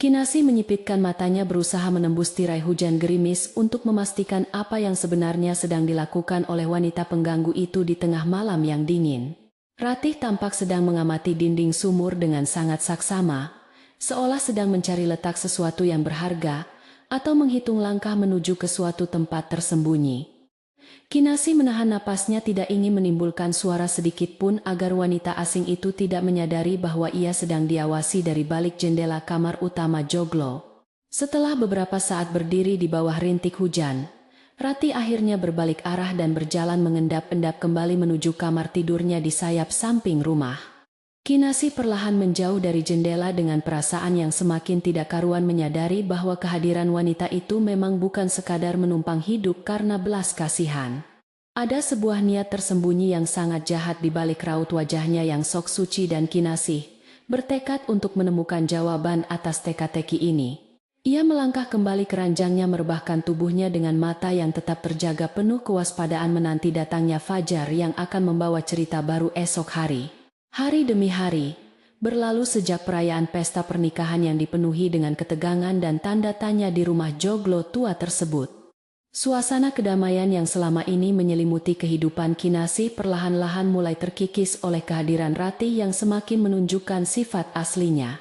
Kinasih menyipitkan matanya berusaha menembus tirai hujan gerimis untuk memastikan apa yang sebenarnya sedang dilakukan oleh wanita pengganggu itu di tengah malam yang dingin. Ratih tampak sedang mengamati dinding sumur dengan sangat saksama, seolah sedang mencari letak sesuatu yang berharga, atau menghitung langkah menuju ke suatu tempat tersembunyi. Kinasih menahan napasnya tidak ingin menimbulkan suara sedikit pun agar wanita asing itu tidak menyadari bahwa ia sedang diawasi dari balik jendela kamar utama joglo. Setelah beberapa saat berdiri di bawah rintik hujan, Rati akhirnya berbalik arah dan berjalan mengendap-endap kembali menuju kamar tidurnya di sayap samping rumah. Kinasih perlahan menjauh dari jendela dengan perasaan yang semakin tidak karuan menyadari bahwa kehadiran wanita itu memang bukan sekadar menumpang hidup karena belas kasihan. Ada sebuah niat tersembunyi yang sangat jahat di balik raut wajahnya yang sok suci dan Kinasih bertekad untuk menemukan jawaban atas teka-teki ini. Ia melangkah kembali ke ranjangnya merebahkan tubuhnya dengan mata yang tetap terjaga penuh kewaspadaan menanti datangnya fajar yang akan membawa cerita baru esok hari. Hari demi hari, berlalu sejak perayaan pesta pernikahan yang dipenuhi dengan ketegangan dan tanda tanya di rumah joglo tua tersebut. Suasana kedamaian yang selama ini menyelimuti kehidupan Kinasih perlahan-lahan mulai terkikis oleh kehadiran Rati yang semakin menunjukkan sifat aslinya.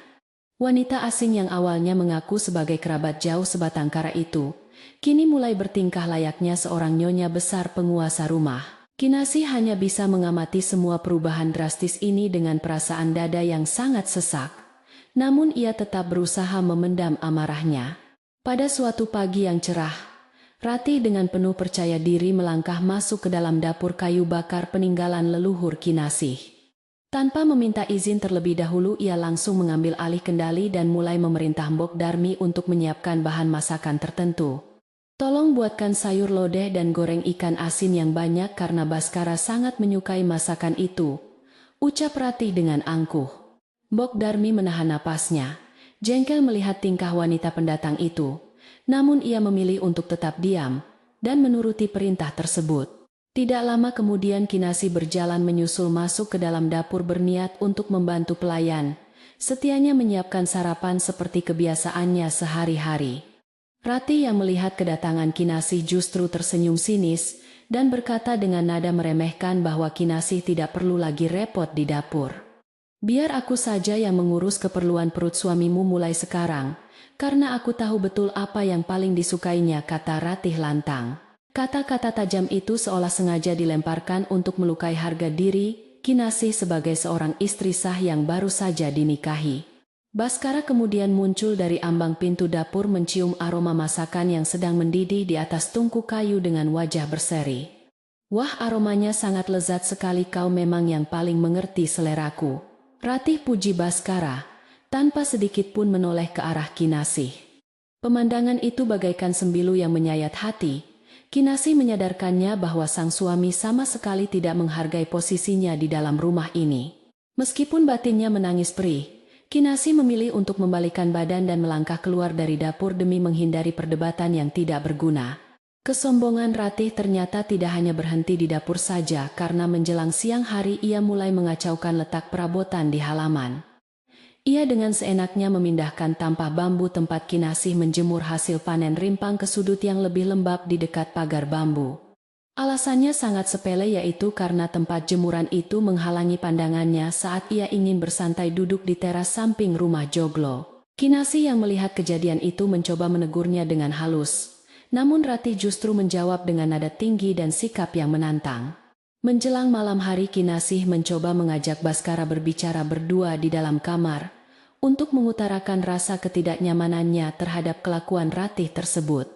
Wanita asing yang awalnya mengaku sebagai kerabat jauh sebatang kara itu, kini mulai bertingkah layaknya seorang nyonya besar penguasa rumah. Kinasih hanya bisa mengamati semua perubahan drastis ini dengan perasaan dada yang sangat sesak. Namun ia tetap berusaha memendam amarahnya. Pada suatu pagi yang cerah, Rati dengan penuh percaya diri melangkah masuk ke dalam dapur kayu bakar peninggalan leluhur Kinasih. Tanpa meminta izin terlebih dahulu ia langsung mengambil alih kendali dan mulai memerintah Mbok Darmi untuk menyiapkan bahan masakan tertentu. Tolong buatkan sayur lodeh dan goreng ikan asin yang banyak karena Baskara sangat menyukai masakan itu, ucap Rati dengan angkuh. Mbok Darmi menahan napasnya, jengkel melihat tingkah wanita pendatang itu. Namun ia memilih untuk tetap diam dan menuruti perintah tersebut. Tidak lama kemudian Kinasih berjalan menyusul masuk ke dalam dapur berniat untuk membantu pelayan. setianya menyiapkan sarapan seperti kebiasaannya sehari-hari. Ratih yang melihat kedatangan Kinasih justru tersenyum sinis dan berkata dengan nada meremehkan bahwa Kinasih tidak perlu lagi repot di dapur. Biar aku saja yang mengurus keperluan perut suamimu mulai sekarang, karena aku tahu betul apa yang paling disukainya, kata Ratih lantang. Kata-kata tajam itu seolah sengaja dilemparkan untuk melukai harga diri Kinasih sebagai seorang istri sah yang baru saja dinikahi. Baskara kemudian muncul dari ambang pintu dapur mencium aroma masakan yang sedang mendidih di atas tungku kayu dengan wajah berseri. Wah, aromanya sangat lezat sekali, kau memang yang paling mengerti seleraku. Ratih puji Baskara, tanpa sedikit pun menoleh ke arah Kinasih. Pemandangan itu bagaikan sembilu yang menyayat hati. Kinasih menyadarkannya bahwa sang suami sama sekali tidak menghargai posisinya di dalam rumah ini. Meskipun batinnya menangis perih, Kinasih memilih untuk membalikan badan dan melangkah keluar dari dapur demi menghindari perdebatan yang tidak berguna. Kesombongan Ratih ternyata tidak hanya berhenti di dapur saja, karena menjelang siang hari ia mulai mengacaukan letak perabotan di halaman. Ia dengan seenaknya memindahkan tampah bambu tempat Kinasih menjemur hasil panen rimpang ke sudut yang lebih lembab di dekat pagar bambu. Alasannya sangat sepele, yaitu karena tempat jemuran itu menghalangi pandangannya saat ia ingin bersantai duduk di teras samping rumah Joglo. Kinasih yang melihat kejadian itu mencoba menegurnya dengan halus. Namun Ratih justru menjawab dengan nada tinggi dan sikap yang menantang. Menjelang malam hari, Kinasih mencoba mengajak Baskara berbicara berdua di dalam kamar untuk mengutarakan rasa ketidaknyamanannya terhadap kelakuan Ratih tersebut.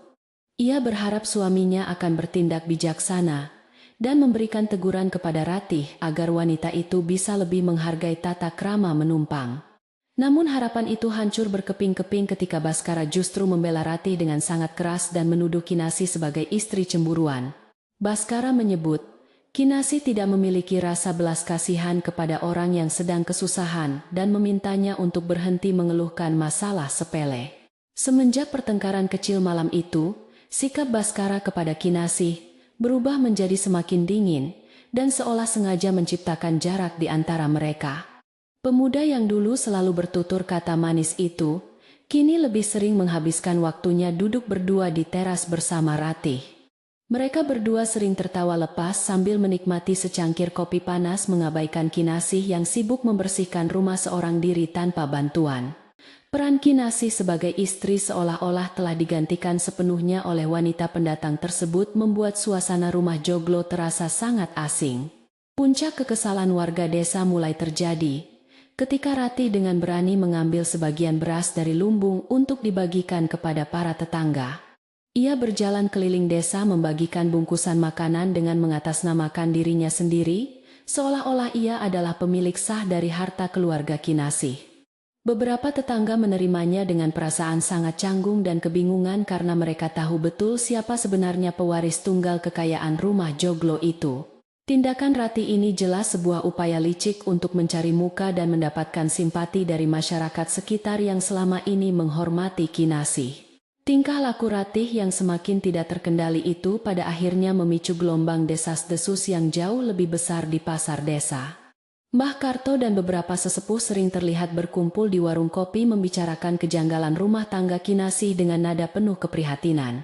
Ia berharap suaminya akan bertindak bijaksana dan memberikan teguran kepada Ratih agar wanita itu bisa lebih menghargai tata krama menumpang. Namun harapan itu hancur berkeping-keping ketika Baskara justru membela Ratih dengan sangat keras dan menuduh Kinasih sebagai istri cemburuan. Baskara menyebut, Kinasih tidak memiliki rasa belas kasihan kepada orang yang sedang kesusahan dan memintanya untuk berhenti mengeluhkan masalah sepele. Semenjak pertengkaran kecil malam itu, sikap Baskara kepada Kinasih berubah menjadi semakin dingin dan seolah sengaja menciptakan jarak di antara mereka. Pemuda yang dulu selalu bertutur kata manis itu, kini lebih sering menghabiskan waktunya duduk berdua di teras bersama Ratih. Mereka berdua sering tertawa lepas sambil menikmati secangkir kopi panas, mengabaikan Kinasih yang sibuk membersihkan rumah seorang diri tanpa bantuan. Peran Kinasih sebagai istri seolah-olah telah digantikan sepenuhnya oleh wanita pendatang tersebut membuat suasana rumah Joglo terasa sangat asing. Puncak kekesalan warga desa mulai terjadi ketika Ratih dengan berani mengambil sebagian beras dari lumbung untuk dibagikan kepada para tetangga. Ia berjalan keliling desa membagikan bungkusan makanan dengan mengatasnamakan dirinya sendiri, seolah-olah ia adalah pemilik sah dari harta keluarga Kinasih. Beberapa tetangga menerimanya dengan perasaan sangat canggung dan kebingungan karena mereka tahu betul siapa sebenarnya pewaris tunggal kekayaan rumah Joglo itu. Tindakan Ratih ini jelas sebuah upaya licik untuk mencari muka dan mendapatkan simpati dari masyarakat sekitar yang selama ini menghormati Kinasih. Tingkah laku Ratih yang semakin tidak terkendali itu pada akhirnya memicu gelombang desas-desus yang jauh lebih besar di pasar desa. Mbah Karto dan beberapa sesepuh sering terlihat berkumpul di warung kopi membicarakan kejanggalan rumah tangga Kinasih dengan nada penuh keprihatinan.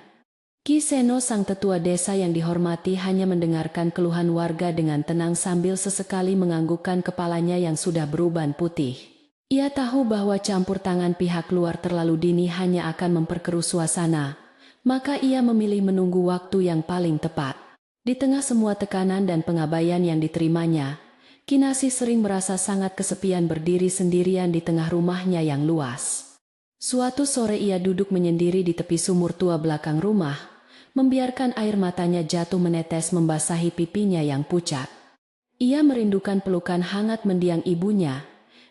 Ki Seno, sang tetua desa yang dihormati, hanya mendengarkan keluhan warga dengan tenang sambil sesekali menganggukkan kepalanya yang sudah beruban putih. Ia tahu bahwa campur tangan pihak luar terlalu dini hanya akan memperkeruh suasana, maka ia memilih menunggu waktu yang paling tepat. Di tengah semua tekanan dan pengabaian yang diterimanya, Kinasih sering merasa sangat kesepian berdiri sendirian di tengah rumahnya yang luas. Suatu sore ia duduk menyendiri di tepi sumur tua belakang rumah, membiarkan air matanya jatuh menetes membasahi pipinya yang pucat. Ia merindukan pelukan hangat mendiang ibunya,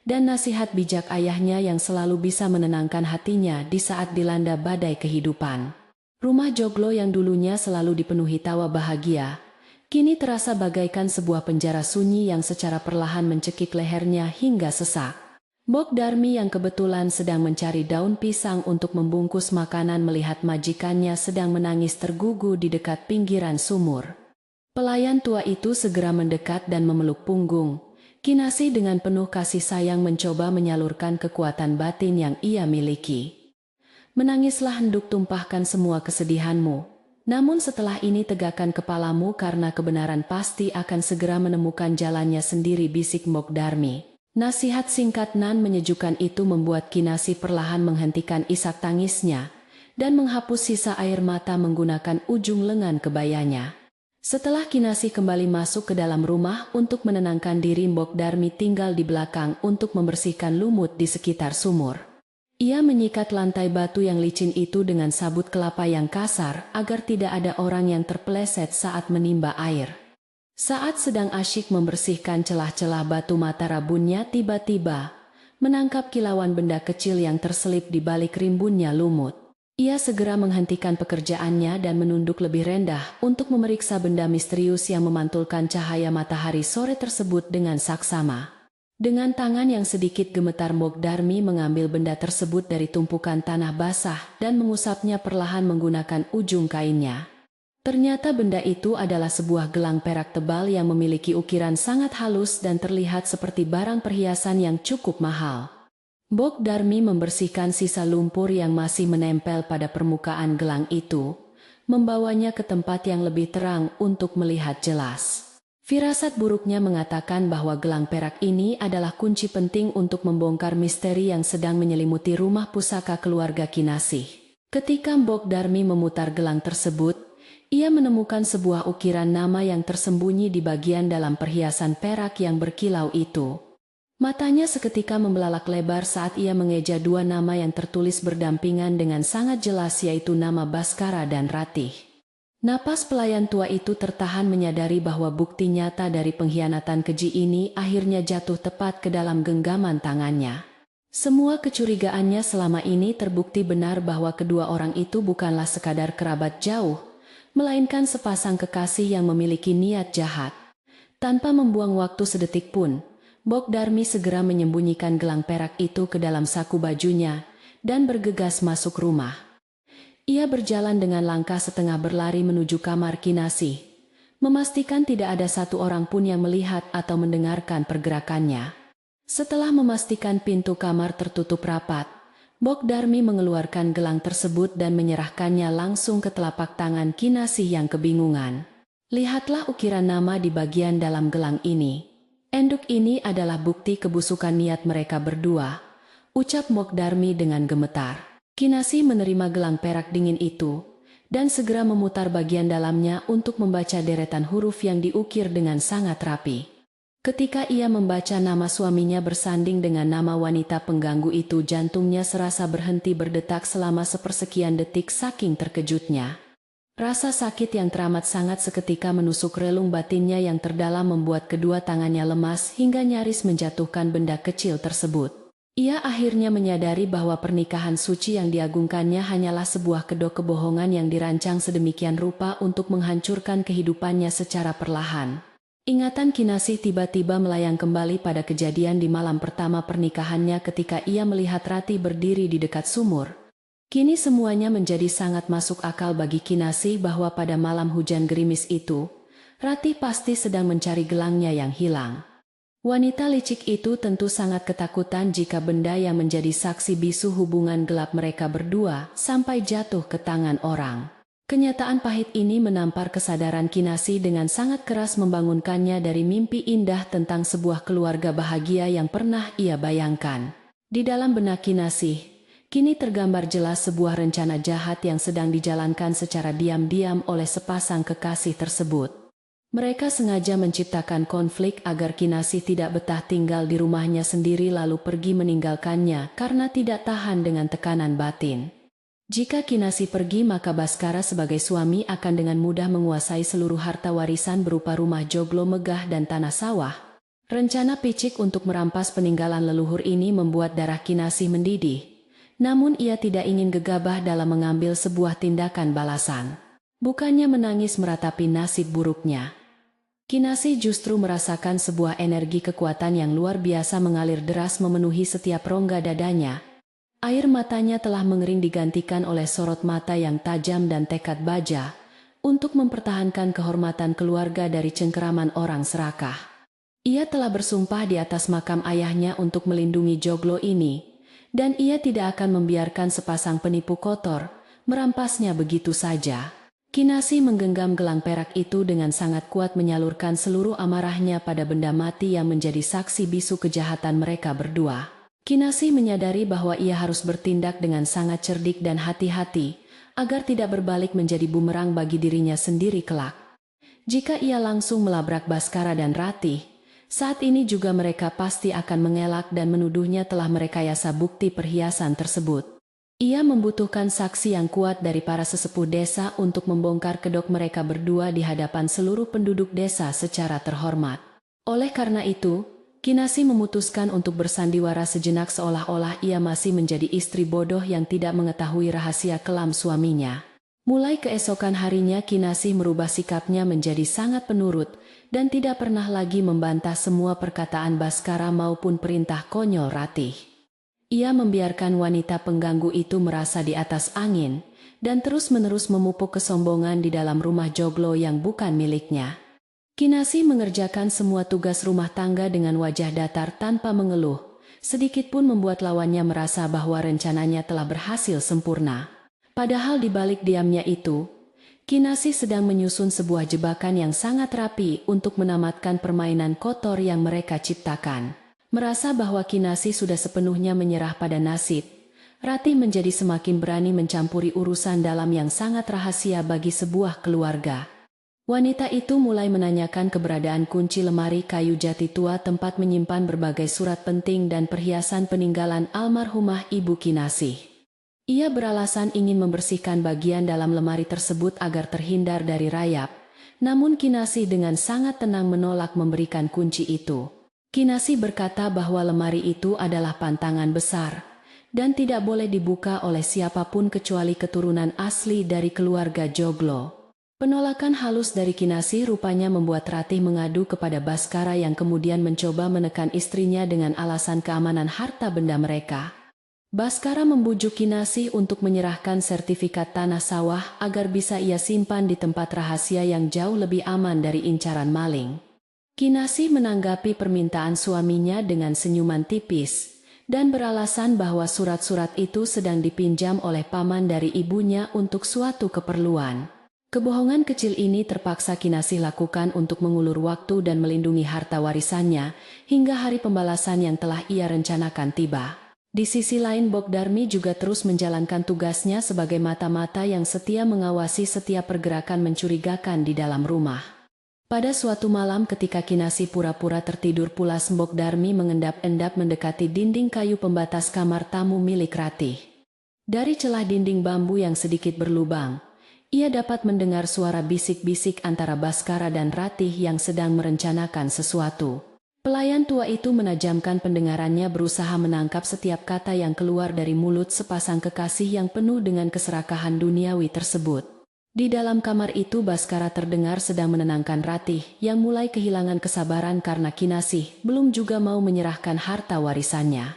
dan nasihat bijak ayahnya yang selalu bisa menenangkan hatinya di saat dilanda badai kehidupan. Rumah Joglo yang dulunya selalu dipenuhi tawa bahagia, kini terasa bagaikan sebuah penjara sunyi yang secara perlahan mencekik lehernya hingga sesak. Bok Darmi yang kebetulan sedang mencari daun pisang untuk membungkus makanan melihat majikannya sedang menangis tergugu di dekat pinggiran sumur. Pelayan tua itu segera mendekat dan memeluk punggung Kinasih dengan penuh kasih sayang mencoba menyalurkan kekuatan batin yang ia miliki. Menangislah henduk tumpahkan semua kesedihanmu. Namun setelah ini tegakkan kepalamu karena kebenaran pasti akan segera menemukan jalannya sendiri, bisik Mogdarmi. Nasihat singkat nan menyejukkan itu membuat Kinasih perlahan menghentikan isak tangisnya dan menghapus sisa air mata menggunakan ujung lengan kebayanya. Setelah Kinasih kembali masuk ke dalam rumah untuk menenangkan diri, Mogdarmi tinggal di belakang untuk membersihkan lumut di sekitar sumur. Ia menyikat lantai batu yang licin itu dengan sabut kelapa yang kasar agar tidak ada orang yang terpeleset saat menimba air. Saat sedang asyik membersihkan celah-celah batu, mata rabunnya tiba-tiba menangkap kilauan benda kecil yang terselip di balik rimbunnya lumut. Ia segera menghentikan pekerjaannya dan menunduk lebih rendah untuk memeriksa benda misterius yang memantulkan cahaya matahari sore tersebut dengan saksama. Dengan tangan yang sedikit gemetar, Mogdarmi mengambil benda tersebut dari tumpukan tanah basah dan mengusapnya perlahan menggunakan ujung kainnya. Ternyata benda itu adalah sebuah gelang perak tebal yang memiliki ukiran sangat halus dan terlihat seperti barang perhiasan yang cukup mahal. Mogdarmi membersihkan sisa lumpur yang masih menempel pada permukaan gelang itu, membawanya ke tempat yang lebih terang untuk melihat jelas. Firasat buruknya mengatakan bahwa gelang perak ini adalah kunci penting untuk membongkar misteri yang sedang menyelimuti rumah pusaka keluarga Kinasih. Ketika Mogdarmi memutar gelang tersebut, ia menemukan sebuah ukiran nama yang tersembunyi di bagian dalam perhiasan perak yang berkilau itu. Matanya seketika membelalak lebar saat ia mengeja dua nama yang tertulis berdampingan dengan sangat jelas, yaitu nama Baskara dan Ratih. Napas pelayan tua itu tertahan menyadari bahwa bukti nyata dari pengkhianatan keji ini akhirnya jatuh tepat ke dalam genggaman tangannya. Semua kecurigaannya selama ini terbukti benar bahwa kedua orang itu bukanlah sekadar kerabat jauh, melainkan sepasang kekasih yang memiliki niat jahat. Tanpa membuang waktu sedetik pun, Mogdarmi segera menyembunyikan gelang perak itu ke dalam saku bajunya dan bergegas masuk rumah. Ia berjalan dengan langkah setengah berlari menuju kamar Kinasih, memastikan tidak ada satu orang pun yang melihat atau mendengarkan pergerakannya. Setelah memastikan pintu kamar tertutup rapat, Mogdarmi mengeluarkan gelang tersebut dan menyerahkannya langsung ke telapak tangan Kinasih yang kebingungan. Lihatlah ukiran nama di bagian dalam gelang ini. Enduk ini adalah bukti kebusukan niat mereka berdua, ucap Mogdarmi dengan gemetar. Kinasih menerima gelang perak dingin itu, dan segera memutar bagian dalamnya untuk membaca deretan huruf yang diukir dengan sangat rapi. Ketika ia membaca nama suaminya bersanding dengan nama wanita pengganggu itu, jantungnya serasa berhenti berdetak selama sepersekian detik saking terkejutnya. Rasa sakit yang teramat sangat seketika menusuk relung batinnya yang terdalam, membuat kedua tangannya lemas hingga nyaris menjatuhkan benda kecil tersebut. Ia akhirnya menyadari bahwa pernikahan suci yang diagungkannya hanyalah sebuah kedok kebohongan yang dirancang sedemikian rupa untuk menghancurkan kehidupannya secara perlahan. Ingatan Kinasih tiba-tiba melayang kembali pada kejadian di malam pertama pernikahannya ketika ia melihat Ratih berdiri di dekat sumur. Kini semuanya menjadi sangat masuk akal bagi Kinasih bahwa pada malam hujan gerimis itu, Ratih pasti sedang mencari gelangnya yang hilang. Wanita licik itu tentu sangat ketakutan jika benda yang menjadi saksi bisu hubungan gelap mereka berdua sampai jatuh ke tangan orang. Kenyataan pahit ini menampar kesadaran Kinasih dengan sangat keras, membangunkannya dari mimpi indah tentang sebuah keluarga bahagia yang pernah ia bayangkan. Di dalam benak Kinasih, kini tergambar jelas sebuah rencana jahat yang sedang dijalankan secara diam-diam oleh sepasang kekasih tersebut. Mereka sengaja menciptakan konflik agar Kinasih tidak betah tinggal di rumahnya sendiri lalu pergi meninggalkannya karena tidak tahan dengan tekanan batin. Jika Kinasih pergi, maka Baskara sebagai suami akan dengan mudah menguasai seluruh harta warisan berupa rumah joglo megah dan tanah sawah. Rencana picik untuk merampas peninggalan leluhur ini membuat darah Kinasih mendidih. Namun ia tidak ingin gegabah dalam mengambil sebuah tindakan balasan. Bukannya menangis meratapi nasib buruknya, Kinasih justru merasakan sebuah energi kekuatan yang luar biasa mengalir deras memenuhi setiap rongga dadanya. Air matanya telah mengering digantikan oleh sorot mata yang tajam dan tekad baja untuk mempertahankan kehormatan keluarga dari cengkeraman orang serakah. Ia telah bersumpah di atas makam ayahnya untuk melindungi joglo ini, dan ia tidak akan membiarkan sepasang penipu kotor merampasnya begitu saja. Kinasih menggenggam gelang perak itu dengan sangat kuat, menyalurkan seluruh amarahnya pada benda mati yang menjadi saksi bisu kejahatan mereka berdua. Kinasih menyadari bahwa ia harus bertindak dengan sangat cerdik dan hati-hati, agar tidak berbalik menjadi bumerang bagi dirinya sendiri kelak. Jika ia langsung melabrak Baskara dan Ratih, saat ini juga mereka pasti akan mengelak dan menuduhnya telah merekayasa bukti perhiasan tersebut. Ia membutuhkan saksi yang kuat dari para sesepuh desa untuk membongkar kedok mereka berdua di hadapan seluruh penduduk desa secara terhormat. Oleh karena itu, Kinasih memutuskan untuk bersandiwara sejenak seolah-olah ia masih menjadi istri bodoh yang tidak mengetahui rahasia kelam suaminya. Mulai keesokan harinya Kinasih merubah sikapnya menjadi sangat penurut dan tidak pernah lagi membantah semua perkataan Baskara maupun perintah konyol Ratih. Ia membiarkan wanita pengganggu itu merasa di atas angin dan terus-menerus memupuk kesombongan di dalam rumah joglo yang bukan miliknya. Kinasih mengerjakan semua tugas rumah tangga dengan wajah datar tanpa mengeluh, sedikitpun membuat lawannya merasa bahwa rencananya telah berhasil sempurna. Padahal di balik diamnya itu, Kinasih sedang menyusun sebuah jebakan yang sangat rapi untuk menamatkan permainan kotor yang mereka ciptakan. Merasa bahwa Kinasih sudah sepenuhnya menyerah pada nasib, Ratih menjadi semakin berani mencampuri urusan dalam yang sangat rahasia bagi sebuah keluarga. Wanita itu mulai menanyakan keberadaan kunci lemari kayu jati tua tempat menyimpan berbagai surat penting dan perhiasan peninggalan almarhumah Ibu Kinasih. Ia beralasan ingin membersihkan bagian dalam lemari tersebut agar terhindar dari rayap, namun Kinasih dengan sangat tenang menolak memberikan kunci itu. Kinasih berkata bahwa lemari itu adalah pantangan besar dan tidak boleh dibuka oleh siapapun kecuali keturunan asli dari keluarga joglo. Penolakan halus dari Kinasih rupanya membuat Ratih mengadu kepada Baskara yang kemudian mencoba menekan istrinya dengan alasan keamanan harta benda mereka. Baskara membujuk Kinasih untuk menyerahkan sertifikat tanah sawah agar bisa ia simpan di tempat rahasia yang jauh lebih aman dari incaran maling. Kinasih menanggapi permintaan suaminya dengan senyuman tipis dan beralasan bahwa surat-surat itu sedang dipinjam oleh paman dari ibunya untuk suatu keperluan. Kebohongan kecil ini terpaksa Kinasih lakukan untuk mengulur waktu dan melindungi harta warisannya hingga hari pembalasan yang telah ia rencanakan tiba. Di sisi lain Bogdarmi juga terus menjalankan tugasnya sebagai mata-mata yang setia mengawasi setiap pergerakan mencurigakan di dalam rumah. Pada suatu malam ketika Kinasih pura-pura tertidur pulas, Bogdarmi mengendap-endap mendekati dinding kayu pembatas kamar tamu milik Ratih. Dari celah dinding bambu yang sedikit berlubang, ia dapat mendengar suara bisik-bisik antara Baskara dan Ratih yang sedang merencanakan sesuatu. Pelayan tua itu menajamkan pendengarannya berusaha menangkap setiap kata yang keluar dari mulut sepasang kekasih yang penuh dengan keserakahan duniawi tersebut. Di dalam kamar itu Baskara terdengar sedang menenangkan Ratih yang mulai kehilangan kesabaran karena Kinasih belum juga mau menyerahkan harta warisannya.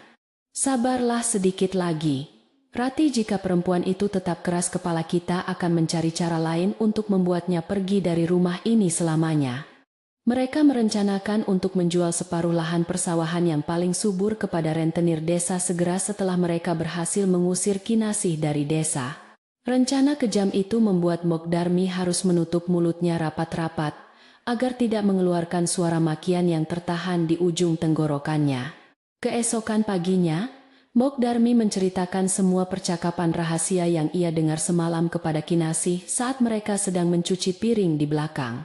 Sabarlah sedikit lagi, Ratih, jika perempuan itu tetap keras kepala kita akan mencari cara lain untuk membuatnya pergi dari rumah ini selamanya. Mereka merencanakan untuk menjual separuh lahan persawahan yang paling subur kepada rentenir desa segera setelah mereka berhasil mengusir Kinasih dari desa. Rencana kejam itu membuat Bogdarmi harus menutup mulutnya rapat-rapat agar tidak mengeluarkan suara makian yang tertahan di ujung tenggorokannya. Keesokan paginya, Bogdarmi menceritakan semua percakapan rahasia yang ia dengar semalam kepada Kinasih saat mereka sedang mencuci piring di belakang.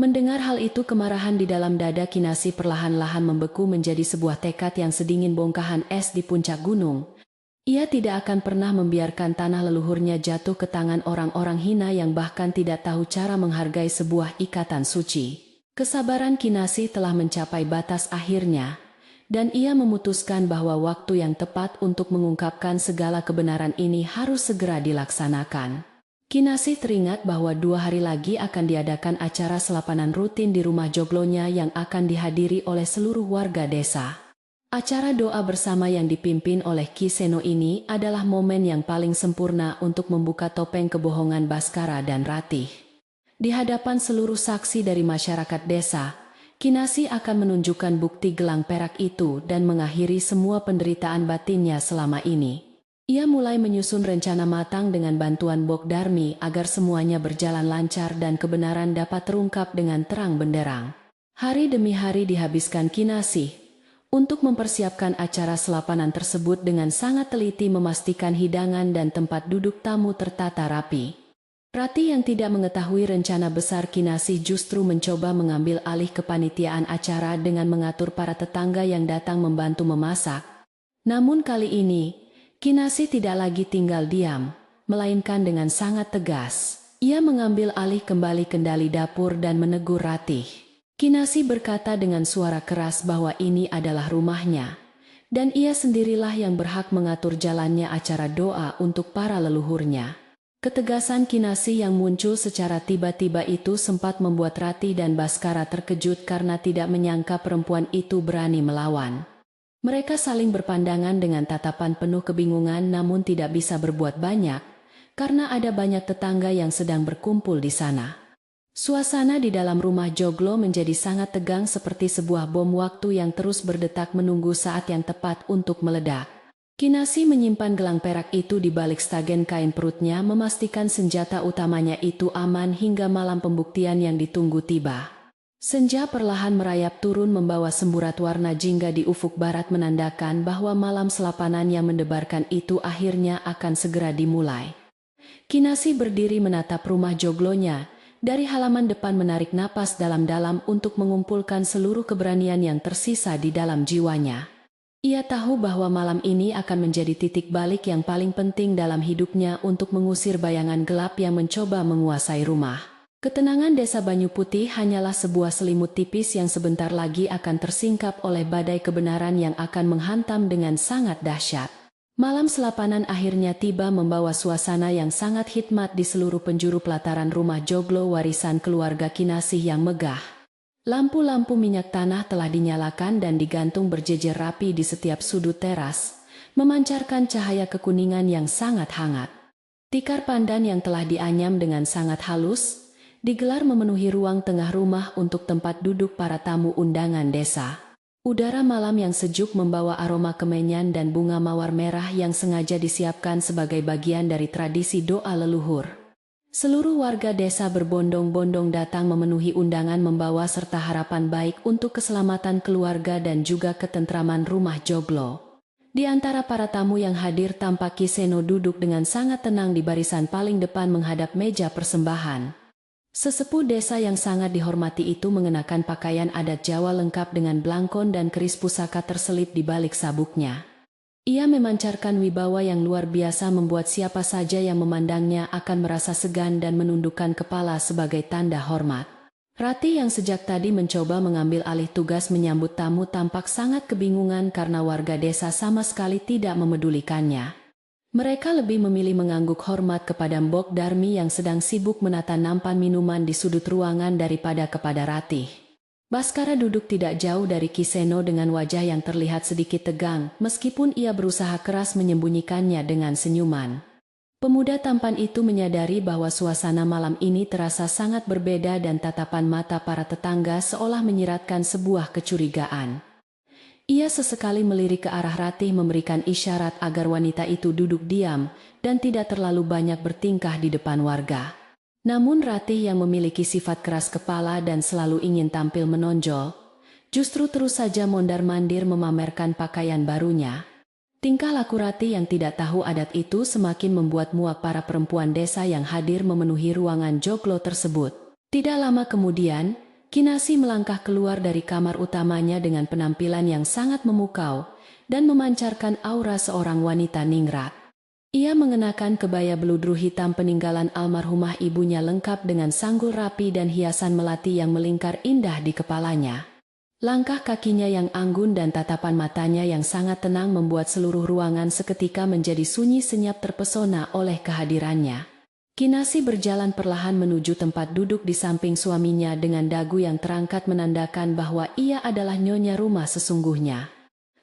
Mendengar hal itu, kemarahan di dalam dada Kinasih perlahan-lahan membeku menjadi sebuah tekad yang sedingin bongkahan es di puncak gunung. Ia tidak akan pernah membiarkan tanah leluhurnya jatuh ke tangan orang-orang hina yang bahkan tidak tahu cara menghargai sebuah ikatan suci. Kesabaran Kinasih telah mencapai batas akhirnya, dan ia memutuskan bahwa waktu yang tepat untuk mengungkapkan segala kebenaran ini harus segera dilaksanakan. Kinasih teringat bahwa 2 hari lagi akan diadakan acara selapanan rutin di rumah joglonya yang akan dihadiri oleh seluruh warga desa. Acara doa bersama yang dipimpin oleh Ki Seno ini adalah momen yang paling sempurna untuk membuka topeng kebohongan Baskara dan Ratih. Di hadapan seluruh saksi dari masyarakat desa, Kinasih akan menunjukkan bukti gelang perak itu dan mengakhiri semua penderitaan batinnya selama ini. Ia mulai menyusun rencana matang dengan bantuan Bogdarmi agar semuanya berjalan lancar dan kebenaran dapat terungkap dengan terang benderang. Hari demi hari dihabiskan Kinasih untuk mempersiapkan acara selapanan tersebut dengan sangat teliti, memastikan hidangan dan tempat duduk tamu tertata rapi. Rati yang tidak mengetahui rencana besar Kinasih justru mencoba mengambil alih kepanitiaan acara dengan mengatur para tetangga yang datang membantu memasak. Namun kali ini, Kinasih tidak lagi tinggal diam, melainkan dengan sangat tegas. Ia mengambil alih kembali kendali dapur dan menegur Ratih. Kinasih berkata dengan suara keras bahwa ini adalah rumahnya, dan ia sendirilah yang berhak mengatur jalannya acara doa untuk para leluhurnya. Ketegasan Kinasih yang muncul secara tiba-tiba itu sempat membuat Rati dan Baskara terkejut karena tidak menyangka perempuan itu berani melawan. Mereka saling berpandangan dengan tatapan penuh kebingungan, namun tidak bisa berbuat banyak, karena ada banyak tetangga yang sedang berkumpul di sana. Suasana di dalam rumah Joglo menjadi sangat tegang seperti sebuah bom waktu yang terus berdetak menunggu saat yang tepat untuk meledak. Kinasih menyimpan gelang perak itu di balik stagen kain perutnya, memastikan senjata utamanya itu aman hingga malam pembuktian yang ditunggu tiba. Senja perlahan merayap turun membawa semburat warna jingga di ufuk barat, menandakan bahwa malam selapanan yang mendebarkan itu akhirnya akan segera dimulai. Kinasih berdiri menatap rumah Joglonya. Dari halaman depan menarik napas dalam-dalam untuk mengumpulkan seluruh keberanian yang tersisa di dalam jiwanya. Ia tahu bahwa malam ini akan menjadi titik balik yang paling penting dalam hidupnya untuk mengusir bayangan gelap yang mencoba menguasai rumah. Ketenangan desa Banyu Putih hanyalah sebuah selimut tipis yang sebentar lagi akan tersingkap oleh badai kebenaran yang akan menghantam dengan sangat dahsyat. Malam selapanan akhirnya tiba, membawa suasana yang sangat hikmat di seluruh penjuru pelataran rumah Joglo warisan keluarga Kinasih yang megah. Lampu-lampu minyak tanah telah dinyalakan dan digantung berjejer rapi di setiap sudut teras, memancarkan cahaya kekuningan yang sangat hangat. Tikar pandan yang telah dianyam dengan sangat halus digelar memenuhi ruang tengah rumah untuk tempat duduk para tamu undangan desa. Udara malam yang sejuk membawa aroma kemenyan dan bunga mawar merah yang sengaja disiapkan sebagai bagian dari tradisi doa leluhur. Seluruh warga desa berbondong-bondong datang memenuhi undangan, membawa serta harapan baik untuk keselamatan keluarga dan juga ketentraman rumah Joglo. Di antara para tamu yang hadir tampak Kiseno duduk dengan sangat tenang di barisan paling depan menghadap meja persembahan. Sesepuh desa yang sangat dihormati itu mengenakan pakaian adat Jawa lengkap dengan blangkon dan keris pusaka terselip di balik sabuknya. Ia memancarkan wibawa yang luar biasa, membuat siapa saja yang memandangnya akan merasa segan dan menundukkan kepala sebagai tanda hormat. Rati yang sejak tadi mencoba mengambil alih tugas menyambut tamu tampak sangat kebingungan karena warga desa sama sekali tidak memedulikannya. Mereka lebih memilih mengangguk hormat kepada Mbok Darmi yang sedang sibuk menata nampan minuman di sudut ruangan daripada kepada Rati. Baskara duduk tidak jauh dari Kiseno dengan wajah yang terlihat sedikit tegang, meskipun ia berusaha keras menyembunyikannya dengan senyuman. Pemuda tampan itu menyadari bahwa suasana malam ini terasa sangat berbeda dan tatapan mata para tetangga seolah menyiratkan sebuah kecurigaan. Ia sesekali melirik ke arah Ratih, memberikan isyarat agar wanita itu duduk diam dan tidak terlalu banyak bertingkah di depan warga. Namun Ratih yang memiliki sifat keras kepala dan selalu ingin tampil menonjol, justru terus saja mondar-mandir memamerkan pakaian barunya. Tingkah laku Ratih yang tidak tahu adat itu semakin membuat muak para perempuan desa yang hadir memenuhi ruangan Joglo tersebut. Tidak lama kemudian, Kinasih melangkah keluar dari kamar utamanya dengan penampilan yang sangat memukau dan memancarkan aura seorang wanita ningrat. Ia mengenakan kebaya beludru hitam peninggalan almarhumah ibunya lengkap dengan sanggul rapi dan hiasan melati yang melingkar indah di kepalanya. Langkah kakinya yang anggun dan tatapan matanya yang sangat tenang membuat seluruh ruangan seketika menjadi sunyi senyap, terpesona oleh kehadirannya. Kinasih berjalan perlahan menuju tempat duduk di samping suaminya dengan dagu yang terangkat menandakan bahwa ia adalah nyonya rumah sesungguhnya.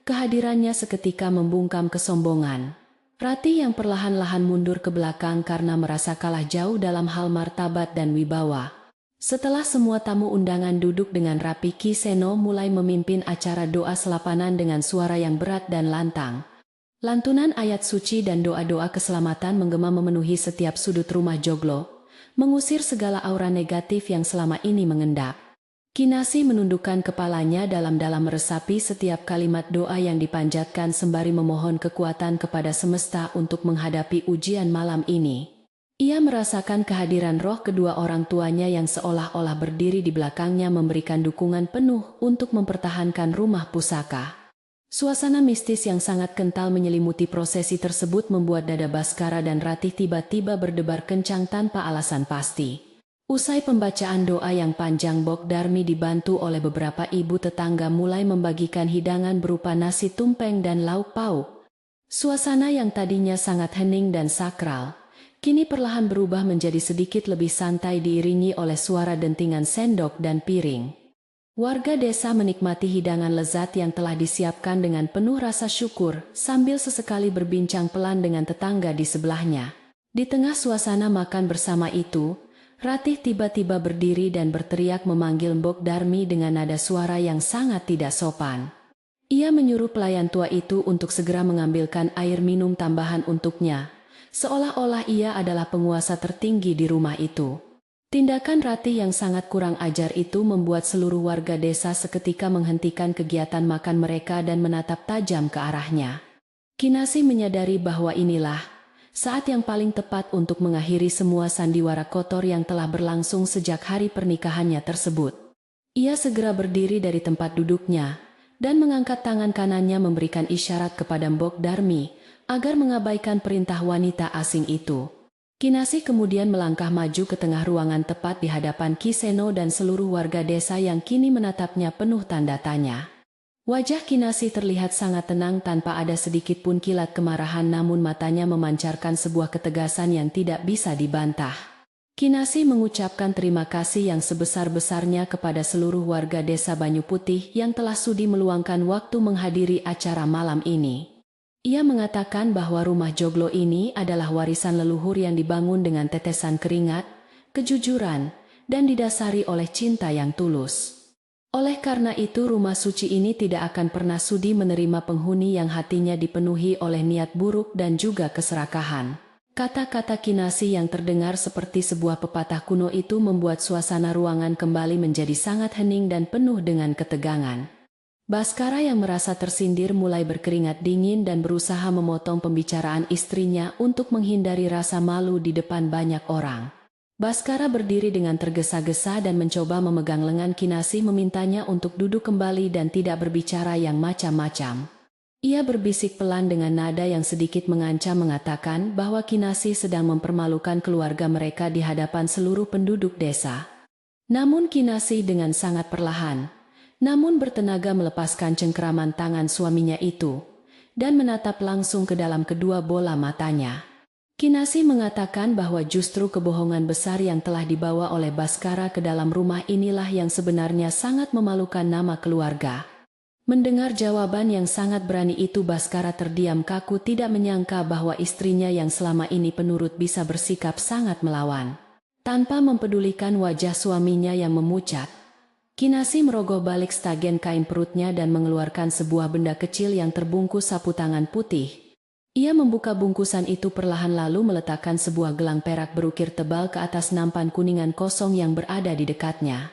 Kehadirannya seketika membungkam kesombongan. Rati yang perlahan-lahan mundur ke belakang karena merasa kalah jauh dalam hal martabat dan wibawa. Setelah semua tamu undangan duduk dengan rapi, Ki Seno mulai memimpin acara doa selapanan dengan suara yang berat dan lantang. Lantunan ayat suci dan doa-doa keselamatan menggema memenuhi setiap sudut rumah joglo, mengusir segala aura negatif yang selama ini mengendap. Kinasi menundukkan kepalanya dalam-dalam meresapi setiap kalimat doa yang dipanjatkan sembari memohon kekuatan kepada semesta untuk menghadapi ujian malam ini. Ia merasakan kehadiran roh kedua orang tuanya yang seolah-olah berdiri di belakangnya memberikan dukungan penuh untuk mempertahankan rumah pusaka. Suasana mistis yang sangat kental menyelimuti prosesi tersebut membuat dada Baskara dan Ratih tiba-tiba berdebar kencang tanpa alasan pasti. Usai pembacaan doa yang panjang, Bok Darmi dibantu oleh beberapa ibu tetangga mulai membagikan hidangan berupa nasi tumpeng dan lauk pauk. Suasana yang tadinya sangat hening dan sakral, kini perlahan berubah menjadi sedikit lebih santai diiringi oleh suara dentingan sendok dan piring. Warga desa menikmati hidangan lezat yang telah disiapkan dengan penuh rasa syukur, sambil sesekali berbincang pelan dengan tetangga di sebelahnya. Di tengah suasana makan bersama itu, Ratih tiba-tiba berdiri dan berteriak memanggil Bok Darmi dengan nada suara yang sangat tidak sopan. Ia menyuruh pelayan tua itu untuk segera mengambilkan air minum tambahan untuknya, seolah-olah ia adalah penguasa tertinggi di rumah itu. Tindakan Ratih yang sangat kurang ajar itu membuat seluruh warga desa seketika menghentikan kegiatan makan mereka dan menatap tajam ke arahnya. Kinasi menyadari bahwa inilah saat yang paling tepat untuk mengakhiri semua sandiwara kotor yang telah berlangsung sejak hari pernikahannya tersebut. Ia segera berdiri dari tempat duduknya dan mengangkat tangan kanannya memberikan isyarat kepada Bok Darmi agar mengabaikan perintah wanita asing itu. Kinasi kemudian melangkah maju ke tengah ruangan tepat di hadapan Ki Seno dan seluruh warga desa yang kini menatapnya penuh tanda tanya. Wajah Kinasi terlihat sangat tenang tanpa ada sedikit pun kilat kemarahan, namun matanya memancarkan sebuah ketegasan yang tidak bisa dibantah. Kinasi mengucapkan terima kasih yang sebesar-besarnya kepada seluruh warga desa Banyu Putih yang telah sudi meluangkan waktu menghadiri acara malam ini. Ia mengatakan bahwa rumah joglo ini adalah warisan leluhur yang dibangun dengan tetesan keringat, kejujuran, dan didasari oleh cinta yang tulus. Oleh karena itu rumah suci ini tidak akan pernah sudi menerima penghuni yang hatinya dipenuhi oleh niat buruk dan juga keserakahan. Kata-kata Kinasi yang terdengar seperti sebuah pepatah kuno itu membuat suasana ruangan kembali menjadi sangat hening dan penuh dengan ketegangan. Baskara yang merasa tersindir mulai berkeringat dingin dan berusaha memotong pembicaraan istrinya untuk menghindari rasa malu di depan banyak orang. Baskara berdiri dengan tergesa-gesa dan mencoba memegang lengan Kinasi, memintanya untuk duduk kembali dan tidak berbicara yang macam-macam. Ia berbisik pelan dengan nada yang sedikit mengancam mengatakan bahwa Kinasi sedang mempermalukan keluarga mereka di hadapan seluruh penduduk desa. Namun Kinasi dengan sangat perlahan, namun bertenaga melepaskan cengkeraman tangan suaminya itu dan menatap langsung ke dalam kedua bola matanya. Kinasi mengatakan bahwa justru kebohongan besar yang telah dibawa oleh Baskara ke dalam rumah inilah yang sebenarnya sangat memalukan nama keluarga. Mendengar jawaban yang sangat berani itu, Baskara terdiam kaku, tidak menyangka bahwa istrinya yang selama ini penurut bisa bersikap sangat melawan. Tanpa mempedulikan wajah suaminya yang memucat, Kinasi merogoh balik stagen kain perutnya dan mengeluarkan sebuah benda kecil yang terbungkus sapu tangan putih. Ia membuka bungkusan itu perlahan lalu meletakkan sebuah gelang perak berukir tebal ke atas nampan kuningan kosong yang berada di dekatnya.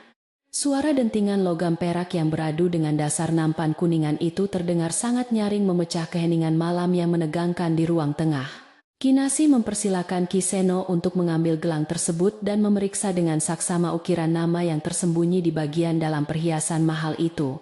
Suara dentingan logam perak yang beradu dengan dasar nampan kuningan itu terdengar sangat nyaring, memecah keheningan malam yang menegangkan di ruang tengah. Kinasi mempersilakan Ki Seno untuk mengambil gelang tersebut dan memeriksa dengan saksama ukiran nama yang tersembunyi di bagian dalam perhiasan mahal itu.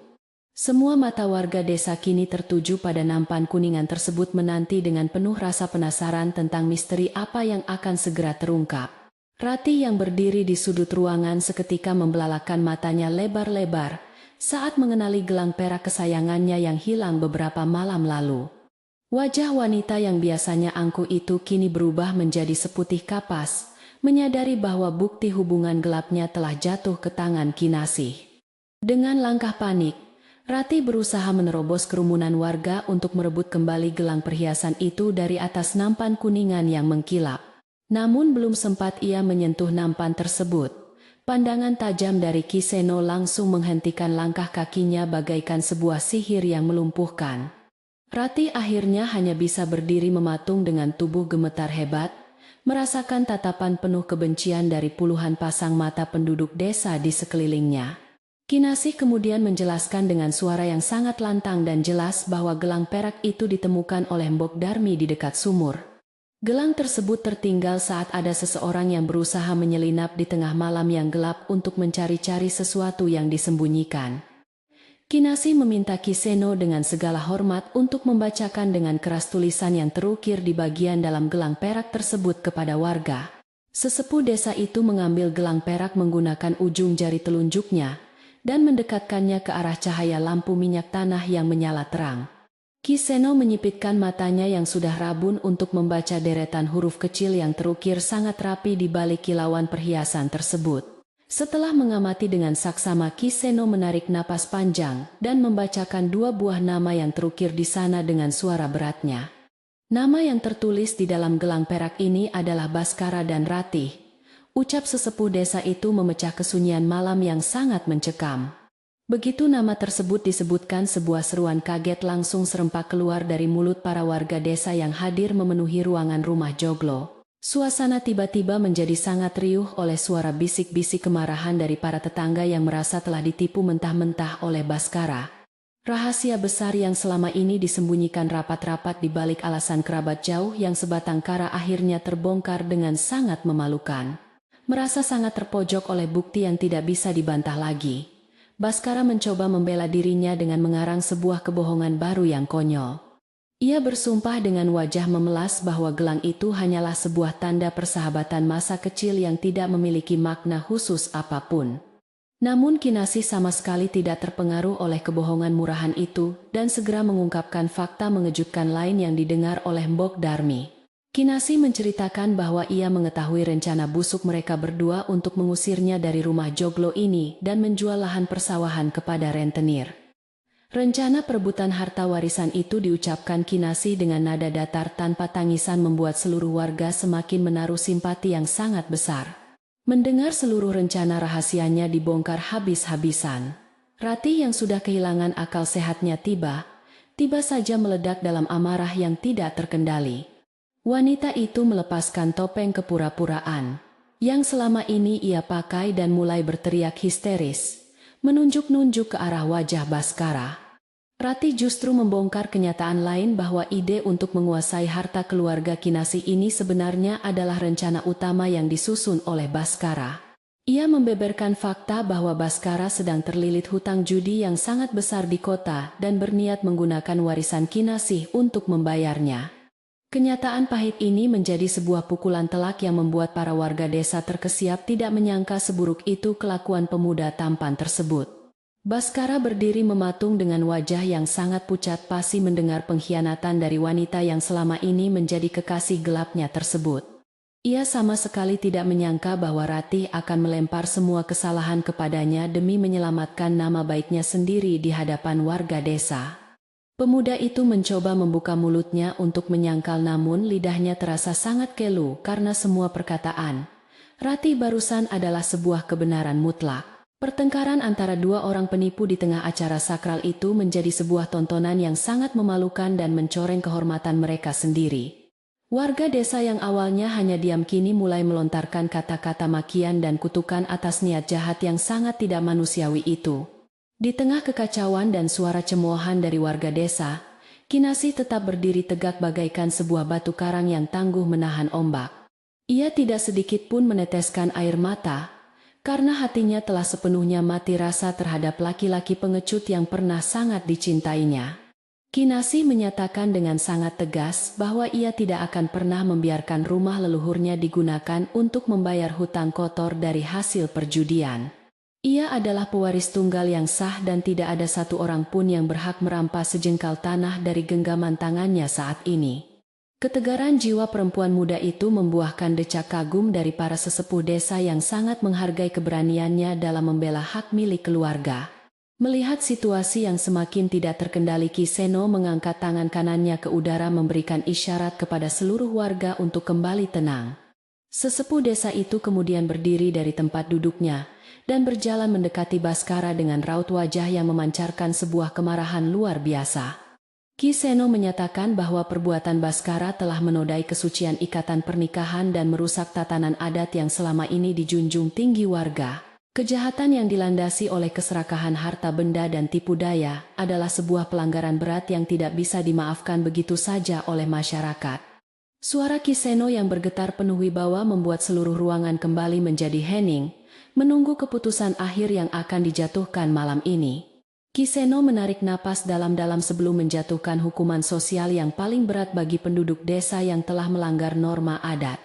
Semua mata warga desa kini tertuju pada nampan kuningan tersebut, menanti dengan penuh rasa penasaran tentang misteri apa yang akan segera terungkap. Ratih yang berdiri di sudut ruangan seketika membelalakan matanya lebar-lebar saat mengenali gelang perak kesayangannya yang hilang beberapa malam lalu. Wajah wanita yang biasanya angkuh itu kini berubah menjadi seputih kapas, menyadari bahwa bukti hubungan gelapnya telah jatuh ke tangan Kinasi. Dengan langkah panik, Ratih berusaha menerobos kerumunan warga untuk merebut kembali gelang perhiasan itu dari atas nampan kuningan yang mengkilap. Namun belum sempat ia menyentuh nampan tersebut, Pandangan tajam dari Kiseno langsung menghentikan langkah kakinya bagaikan sebuah sihir yang melumpuhkan. Rati akhirnya hanya bisa berdiri mematung dengan tubuh gemetar hebat, merasakan tatapan penuh kebencian dari puluhan pasang mata penduduk desa di sekelilingnya. Kinasih kemudian menjelaskan dengan suara yang sangat lantang dan jelas bahwa gelang perak itu ditemukan oleh Mbok Darmi di dekat sumur. Gelang tersebut tertinggal saat ada seseorang yang berusaha menyelinap di tengah malam yang gelap untuk mencari-cari sesuatu yang disembunyikan. Kinasih meminta Kiseno dengan segala hormat untuk membacakan dengan keras tulisan yang terukir di bagian dalam gelang perak tersebut kepada warga. Sesepuh desa itu mengambil gelang perak menggunakan ujung jari telunjuknya dan mendekatkannya ke arah cahaya lampu minyak tanah yang menyala terang. Kiseno menyipitkan matanya yang sudah rabun untuk membaca deretan huruf kecil yang terukir sangat rapi di balik kilauan perhiasan tersebut. Setelah mengamati dengan saksama, Kiseno menarik napas panjang dan membacakan 2 buah nama yang terukir di sana dengan suara beratnya. Nama yang tertulis di dalam gelang perak ini adalah Baskara dan Ratih. Ucap sesepuh desa itu memecah kesunyian malam yang sangat mencekam. Begitu nama tersebut disebutkan, sebuah seruan kaget langsung serempak keluar dari mulut para warga desa yang hadir memenuhi ruangan rumah Joglo. Suasana tiba-tiba menjadi sangat riuh oleh suara bisik-bisik kemarahan dari para tetangga yang merasa telah ditipu mentah-mentah oleh Baskara. Rahasia besar yang selama ini disembunyikan rapat-rapat di balik alasan kerabat jauh yang sebatang kara akhirnya terbongkar dengan sangat memalukan. Merasa sangat terpojok oleh bukti yang tidak bisa dibantah lagi, Baskara mencoba membela dirinya dengan mengarang sebuah kebohongan baru yang konyol. Ia bersumpah dengan wajah memelas bahwa gelang itu hanyalah sebuah tanda persahabatan masa kecil yang tidak memiliki makna khusus apapun. Namun Kinasih sama sekali tidak terpengaruh oleh kebohongan murahan itu dan segera mengungkapkan fakta mengejutkan lain yang didengar oleh Mbok Darmi. Kinasih menceritakan bahwa ia mengetahui rencana busuk mereka berdua untuk mengusirnya dari rumah Joglo ini dan menjual lahan persawahan kepada rentenir. Rencana perebutan harta warisan itu diucapkan Kinasih dengan nada datar tanpa tangisan membuat seluruh warga semakin menaruh simpati yang sangat besar. Mendengar seluruh rencana rahasianya dibongkar habis-habisan, Ratih yang sudah kehilangan akal sehatnya tiba saja meledak dalam amarah yang tidak terkendali. Wanita itu melepaskan topeng kepura-puraan yang selama ini ia pakai dan mulai berteriak histeris, menunjuk-nunjuk ke arah wajah Baskara. Ratih justru membongkar kenyataan lain bahwa ide untuk menguasai harta keluarga Kinasih ini sebenarnya adalah rencana utama yang disusun oleh Baskara. Ia membeberkan fakta bahwa Baskara sedang terlilit hutang judi yang sangat besar di kota dan berniat menggunakan warisan Kinasih untuk membayarnya. Kenyataan pahit ini menjadi sebuah pukulan telak yang membuat para warga desa terkesiap tidak menyangka seburuk itu kelakuan pemuda tampan tersebut. Baskara berdiri mematung dengan wajah yang sangat pucat pasi mendengar pengkhianatan dari wanita yang selama ini menjadi kekasih gelapnya tersebut. Ia sama sekali tidak menyangka bahwa Ratih akan melempar semua kesalahan kepadanya demi menyelamatkan nama baiknya sendiri di hadapan warga desa. Pemuda itu mencoba membuka mulutnya untuk menyangkal, namun lidahnya terasa sangat kelu karena semua perkataan Ratih barusan adalah sebuah kebenaran mutlak. Pertengkaran antara 2 orang penipu di tengah acara sakral itu menjadi sebuah tontonan yang sangat memalukan dan mencoreng kehormatan mereka sendiri. Warga desa yang awalnya hanya diam kini mulai melontarkan kata-kata makian dan kutukan atas niat jahat yang sangat tidak manusiawi itu. Di tengah kekacauan dan suara cemoohan dari warga desa, Kinasih tetap berdiri tegak bagaikan sebuah batu karang yang tangguh menahan ombak. Ia tidak sedikit pun meneteskan air mata, karena hatinya telah sepenuhnya mati rasa terhadap laki-laki pengecut yang pernah sangat dicintainya. Kinasih menyatakan dengan sangat tegas bahwa ia tidak akan pernah membiarkan rumah leluhurnya digunakan untuk membayar hutang kotor dari hasil perjudian. Ia adalah pewaris tunggal yang sah dan tidak ada satu orang pun yang berhak merampas sejengkal tanah dari genggaman tangannya saat ini. Ketegaran jiwa perempuan muda itu membuahkan decak kagum dari para sesepuh desa yang sangat menghargai keberaniannya dalam membela hak milik keluarga. Melihat situasi yang semakin tidak terkendali, Kiseno mengangkat tangan kanannya ke udara memberikan isyarat kepada seluruh warga untuk kembali tenang. Sesepuh desa itu kemudian berdiri dari tempat duduknya dan berjalan mendekati Baskara dengan raut wajah yang memancarkan sebuah kemarahan luar biasa. Ki Seno menyatakan bahwa perbuatan Baskara telah menodai kesucian ikatan pernikahan dan merusak tatanan adat yang selama ini dijunjung tinggi warga. Kejahatan yang dilandasi oleh keserakahan harta benda dan tipu daya adalah sebuah pelanggaran berat yang tidak bisa dimaafkan begitu saja oleh masyarakat. Suara Ki Seno yang bergetar penuh wibawa membuat seluruh ruangan kembali menjadi hening, menunggu keputusan akhir yang akan dijatuhkan malam ini. Ki Seno menarik napas dalam-dalam sebelum menjatuhkan hukuman sosial yang paling berat bagi penduduk desa yang telah melanggar norma adat.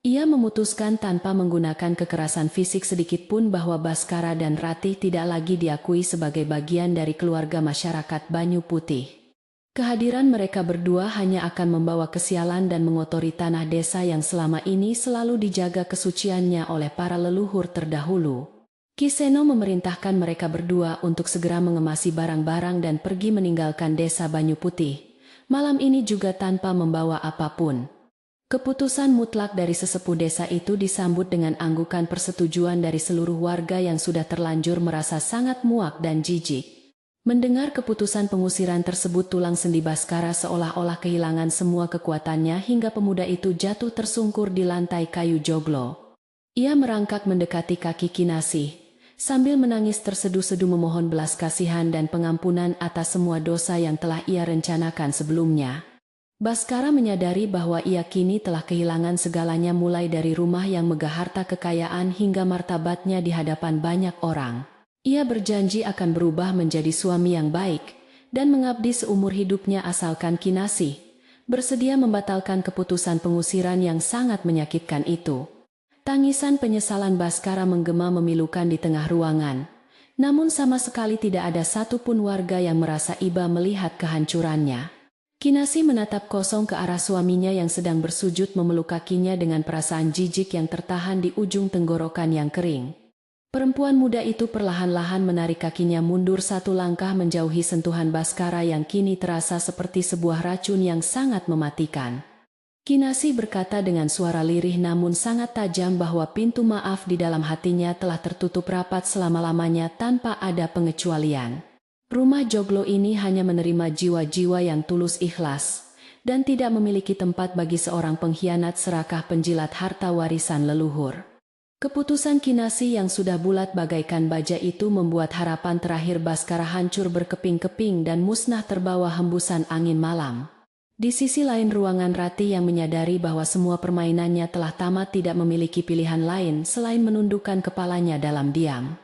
Ia memutuskan tanpa menggunakan kekerasan fisik sedikitpun bahwa Baskara dan Ratih tidak lagi diakui sebagai bagian dari keluarga masyarakat Banyu Putih. Kehadiran mereka berdua hanya akan membawa kesialan dan mengotori tanah desa yang selama ini selalu dijaga kesuciannya oleh para leluhur terdahulu. Ki Seno memerintahkan mereka berdua untuk segera mengemasi barang-barang dan pergi meninggalkan desa Banyu Putih, malam ini juga tanpa membawa apapun. Keputusan mutlak dari sesepuh desa itu disambut dengan anggukan persetujuan dari seluruh warga yang sudah terlanjur merasa sangat muak dan jijik. Mendengar keputusan pengusiran tersebut, tulang sendi Baskara seolah-olah kehilangan semua kekuatannya hingga pemuda itu jatuh tersungkur di lantai kayu joglo. Ia merangkak mendekati kaki Kinasih, sambil menangis terseduh-seduh memohon belas kasihan dan pengampunan atas semua dosa yang telah ia rencanakan sebelumnya. Baskara menyadari bahwa ia kini telah kehilangan segalanya, mulai dari rumah yang megah, harta kekayaan hingga martabatnya di hadapan banyak orang. Ia berjanji akan berubah menjadi suami yang baik dan mengabdi seumur hidupnya asalkan Kinasih bersedia membatalkan keputusan pengusiran yang sangat menyakitkan itu. Tangisan penyesalan Baskara menggema memilukan di tengah ruangan, namun sama sekali tidak ada satupun warga yang merasa iba melihat kehancurannya. Kinasih menatap kosong ke arah suaminya yang sedang bersujud memeluk kakinya dengan perasaan jijik yang tertahan di ujung tenggorokan yang kering. Perempuan muda itu perlahan-lahan menarik kakinya mundur satu langkah menjauhi sentuhan Baskara yang kini terasa seperti sebuah racun yang sangat mematikan. Kinasih berkata dengan suara lirih namun sangat tajam bahwa pintu maaf di dalam hatinya telah tertutup rapat selama-lamanya tanpa ada pengecualian. Rumah joglo ini hanya menerima jiwa-jiwa yang tulus ikhlas dan tidak memiliki tempat bagi seorang pengkhianat serakah penjilat harta warisan leluhur. Keputusan Kinasih yang sudah bulat bagaikan baja itu membuat harapan terakhir Baskara hancur berkeping-keping dan musnah terbawa hembusan angin malam. Di sisi lain ruangan Ratih yang menyadari bahwa semua permainannya telah tamat tidak memiliki pilihan lain selain menundukkan kepalanya dalam diam.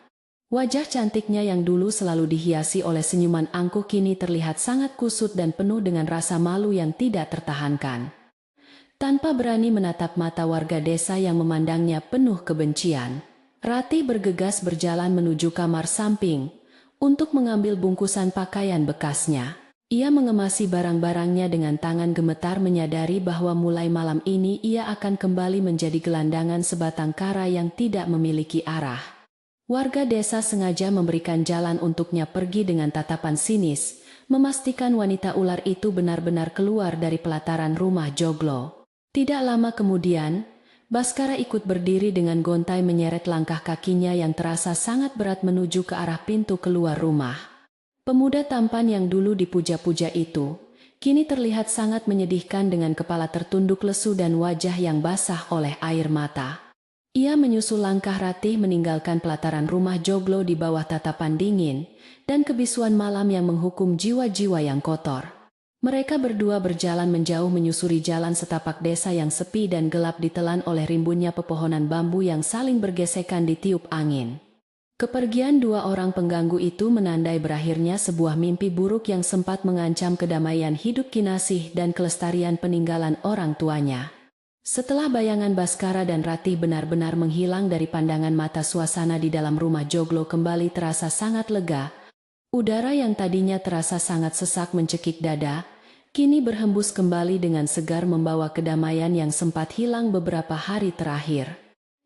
Wajah cantiknya yang dulu selalu dihiasi oleh senyuman angkuh kini terlihat sangat kusut dan penuh dengan rasa malu yang tidak tertahankan. Tanpa berani menatap mata warga desa yang memandangnya penuh kebencian, Ratih bergegas berjalan menuju kamar samping untuk mengambil bungkusan pakaian bekasnya. Ia mengemasi barang-barangnya dengan tangan gemetar, menyadari bahwa mulai malam ini ia akan kembali menjadi gelandangan sebatang kara yang tidak memiliki arah. Warga desa sengaja memberikan jalan untuknya pergi dengan tatapan sinis, memastikan wanita ular itu benar-benar keluar dari pelataran rumah joglo. Tidak lama kemudian, Baskara ikut berdiri dengan gontai menyeret langkah kakinya yang terasa sangat berat menuju ke arah pintu keluar rumah. Pemuda tampan yang dulu dipuja-puja itu, kini terlihat sangat menyedihkan dengan kepala tertunduk lesu dan wajah yang basah oleh air mata. Ia menyusul langkah Ratih meninggalkan pelataran rumah joglo di bawah tatapan dingin dan kebisuan malam yang menghukum jiwa-jiwa yang kotor. Mereka berdua berjalan menjauh menyusuri jalan setapak desa yang sepi dan gelap ditelan oleh rimbunnya pepohonan bambu yang saling bergesekan ditiup angin. Kepergian dua orang pengganggu itu menandai berakhirnya sebuah mimpi buruk yang sempat mengancam kedamaian hidup Kinasih dan kelestarian peninggalan orang tuanya. Setelah bayangan Baskara dan Ratih benar-benar menghilang dari pandangan mata, suasana di dalam rumah joglo kembali terasa sangat lega. Udara yang tadinya terasa sangat sesak mencekik dada, kini berhembus kembali dengan segar membawa kedamaian yang sempat hilang beberapa hari terakhir.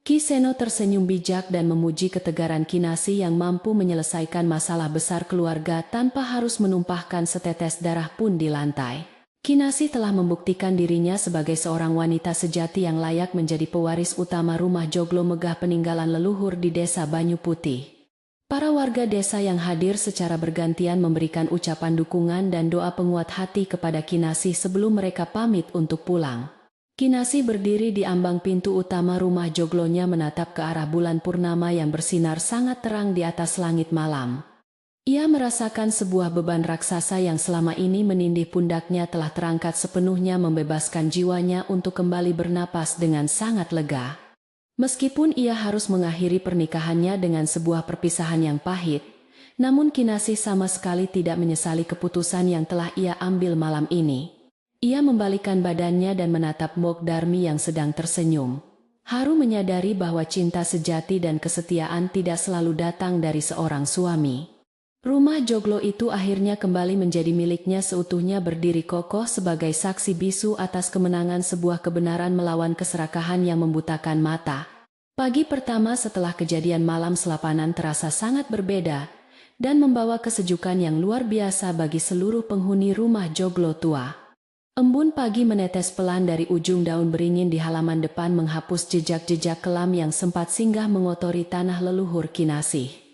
Ki Seno tersenyum bijak dan memuji ketegaran Kinasih yang mampu menyelesaikan masalah besar keluarga tanpa harus menumpahkan setetes darah pun di lantai. Kinasih telah membuktikan dirinya sebagai seorang wanita sejati yang layak menjadi pewaris utama rumah joglo megah peninggalan leluhur di desa Banyu Putih. Para warga desa yang hadir secara bergantian memberikan ucapan dukungan dan doa penguat hati kepada Kinasih sebelum mereka pamit untuk pulang. Kinasih berdiri di ambang pintu utama rumah joglonya menatap ke arah bulan purnama yang bersinar sangat terang di atas langit malam. Ia merasakan sebuah beban raksasa yang selama ini menindih pundaknya telah terangkat sepenuhnya, membebaskan jiwanya untuk kembali bernapas dengan sangat lega. Meskipun ia harus mengakhiri pernikahannya dengan sebuah perpisahan yang pahit, namun Kinasih sama sekali tidak menyesali keputusan yang telah ia ambil malam ini. Ia membalikkan badannya dan menatap Mbok Darmi yang sedang tersenyum. Haru menyadari bahwa cinta sejati dan kesetiaan tidak selalu datang dari seorang suami. Rumah joglo itu akhirnya kembali menjadi miliknya seutuhnya, berdiri kokoh sebagai saksi bisu atas kemenangan sebuah kebenaran melawan keserakahan yang membutakan mata. Pagi pertama setelah kejadian malam selapanan terasa sangat berbeda dan membawa kesejukan yang luar biasa bagi seluruh penghuni rumah joglo tua. Embun pagi menetes pelan dari ujung daun beringin di halaman depan, menghapus jejak-jejak kelam yang sempat singgah mengotori tanah leluhur Kinasih.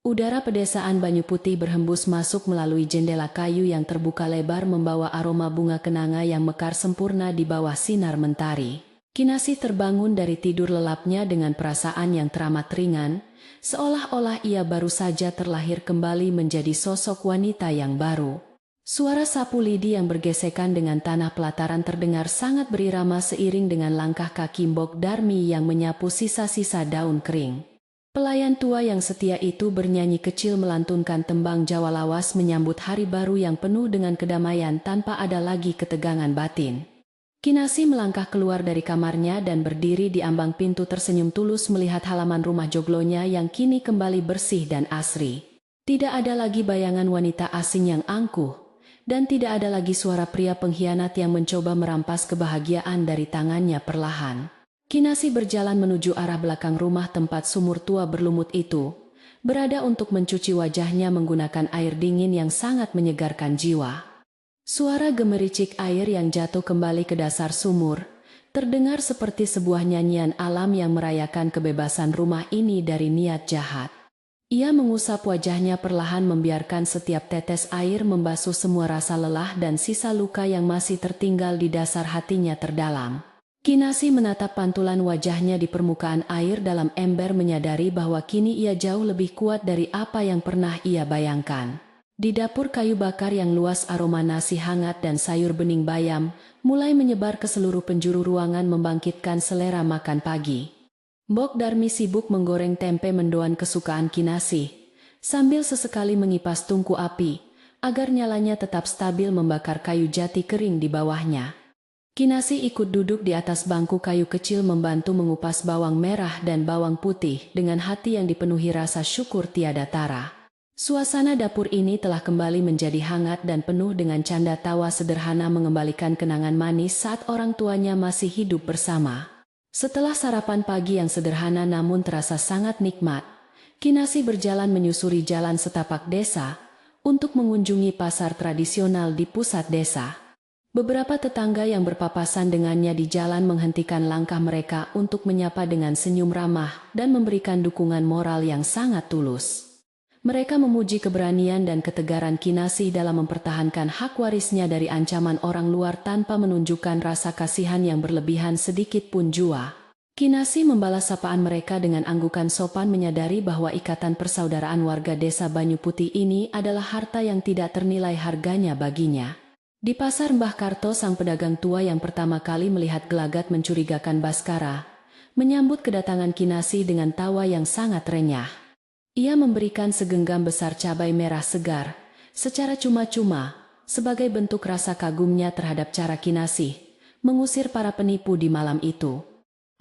Udara pedesaan Banyu Putih berhembus masuk melalui jendela kayu yang terbuka lebar, membawa aroma bunga kenanga yang mekar sempurna di bawah sinar mentari. Kinasih terbangun dari tidur lelapnya dengan perasaan yang teramat ringan, seolah-olah ia baru saja terlahir kembali menjadi sosok wanita yang baru. Suara sapu lidi yang bergesekan dengan tanah pelataran terdengar sangat berirama seiring dengan langkah kaki Mbok Darmi yang menyapu sisa-sisa daun kering. Pelayan tua yang setia itu bernyanyi kecil melantunkan tembang Jawa lawas menyambut hari baru yang penuh dengan kedamaian tanpa ada lagi ketegangan batin. Kinasih melangkah keluar dari kamarnya dan berdiri di ambang pintu, tersenyum tulus melihat halaman rumah joglonya yang kini kembali bersih dan asri. Tidak ada lagi bayangan wanita asing yang angkuh, dan tidak ada lagi suara pria pengkhianat yang mencoba merampas kebahagiaan dari tangannya perlahan. Kinasih berjalan menuju arah belakang rumah tempat sumur tua berlumut itu, berada untuk mencuci wajahnya menggunakan air dingin yang sangat menyegarkan jiwa. Suara gemericik air yang jatuh kembali ke dasar sumur terdengar seperti sebuah nyanyian alam yang merayakan kebebasan rumah ini dari niat jahat. Ia mengusap wajahnya perlahan, membiarkan setiap tetes air membasuh semua rasa lelah dan sisa luka yang masih tertinggal di dasar hatinya terdalam. Kinasih menatap pantulan wajahnya di permukaan air dalam ember, menyadari bahwa kini ia jauh lebih kuat dari apa yang pernah ia bayangkan. Di dapur kayu bakar yang luas, aroma nasi hangat dan sayur bening bayam mulai menyebar ke seluruh penjuru ruangan, membangkitkan selera makan pagi. Mbok Darmi sibuk menggoreng tempe mendoan kesukaan Kinasih, sambil sesekali mengipas tungku api, agar nyalanya tetap stabil membakar kayu jati kering di bawahnya. Kinasih ikut duduk di atas bangku kayu kecil membantu mengupas bawang merah dan bawang putih dengan hati yang dipenuhi rasa syukur tiada tara. Suasana dapur ini telah kembali menjadi hangat dan penuh dengan canda tawa sederhana, mengembalikan kenangan manis saat orang tuanya masih hidup bersama. Setelah sarapan pagi yang sederhana namun terasa sangat nikmat, Kinasih berjalan menyusuri jalan setapak desa untuk mengunjungi pasar tradisional di pusat desa. Beberapa tetangga yang berpapasan dengannya di jalan menghentikan langkah mereka untuk menyapa dengan senyum ramah dan memberikan dukungan moral yang sangat tulus. Mereka memuji keberanian dan ketegaran Kinasih dalam mempertahankan hak warisnya dari ancaman orang luar tanpa menunjukkan rasa kasihan yang berlebihan sedikit pun jua. Kinasih membalas sapaan mereka dengan anggukan sopan, menyadari bahwa ikatan persaudaraan warga desa Banyu Putih ini adalah harta yang tidak ternilai harganya baginya. Di pasar, Mbah Karto, sang pedagang tua yang pertama kali melihat gelagat mencurigakan Baskara, menyambut kedatangan Kinasih dengan tawa yang sangat renyah. Ia memberikan segenggam besar cabai merah segar, secara cuma-cuma, sebagai bentuk rasa kagumnya terhadap cara Kinasih mengusir para penipu di malam itu.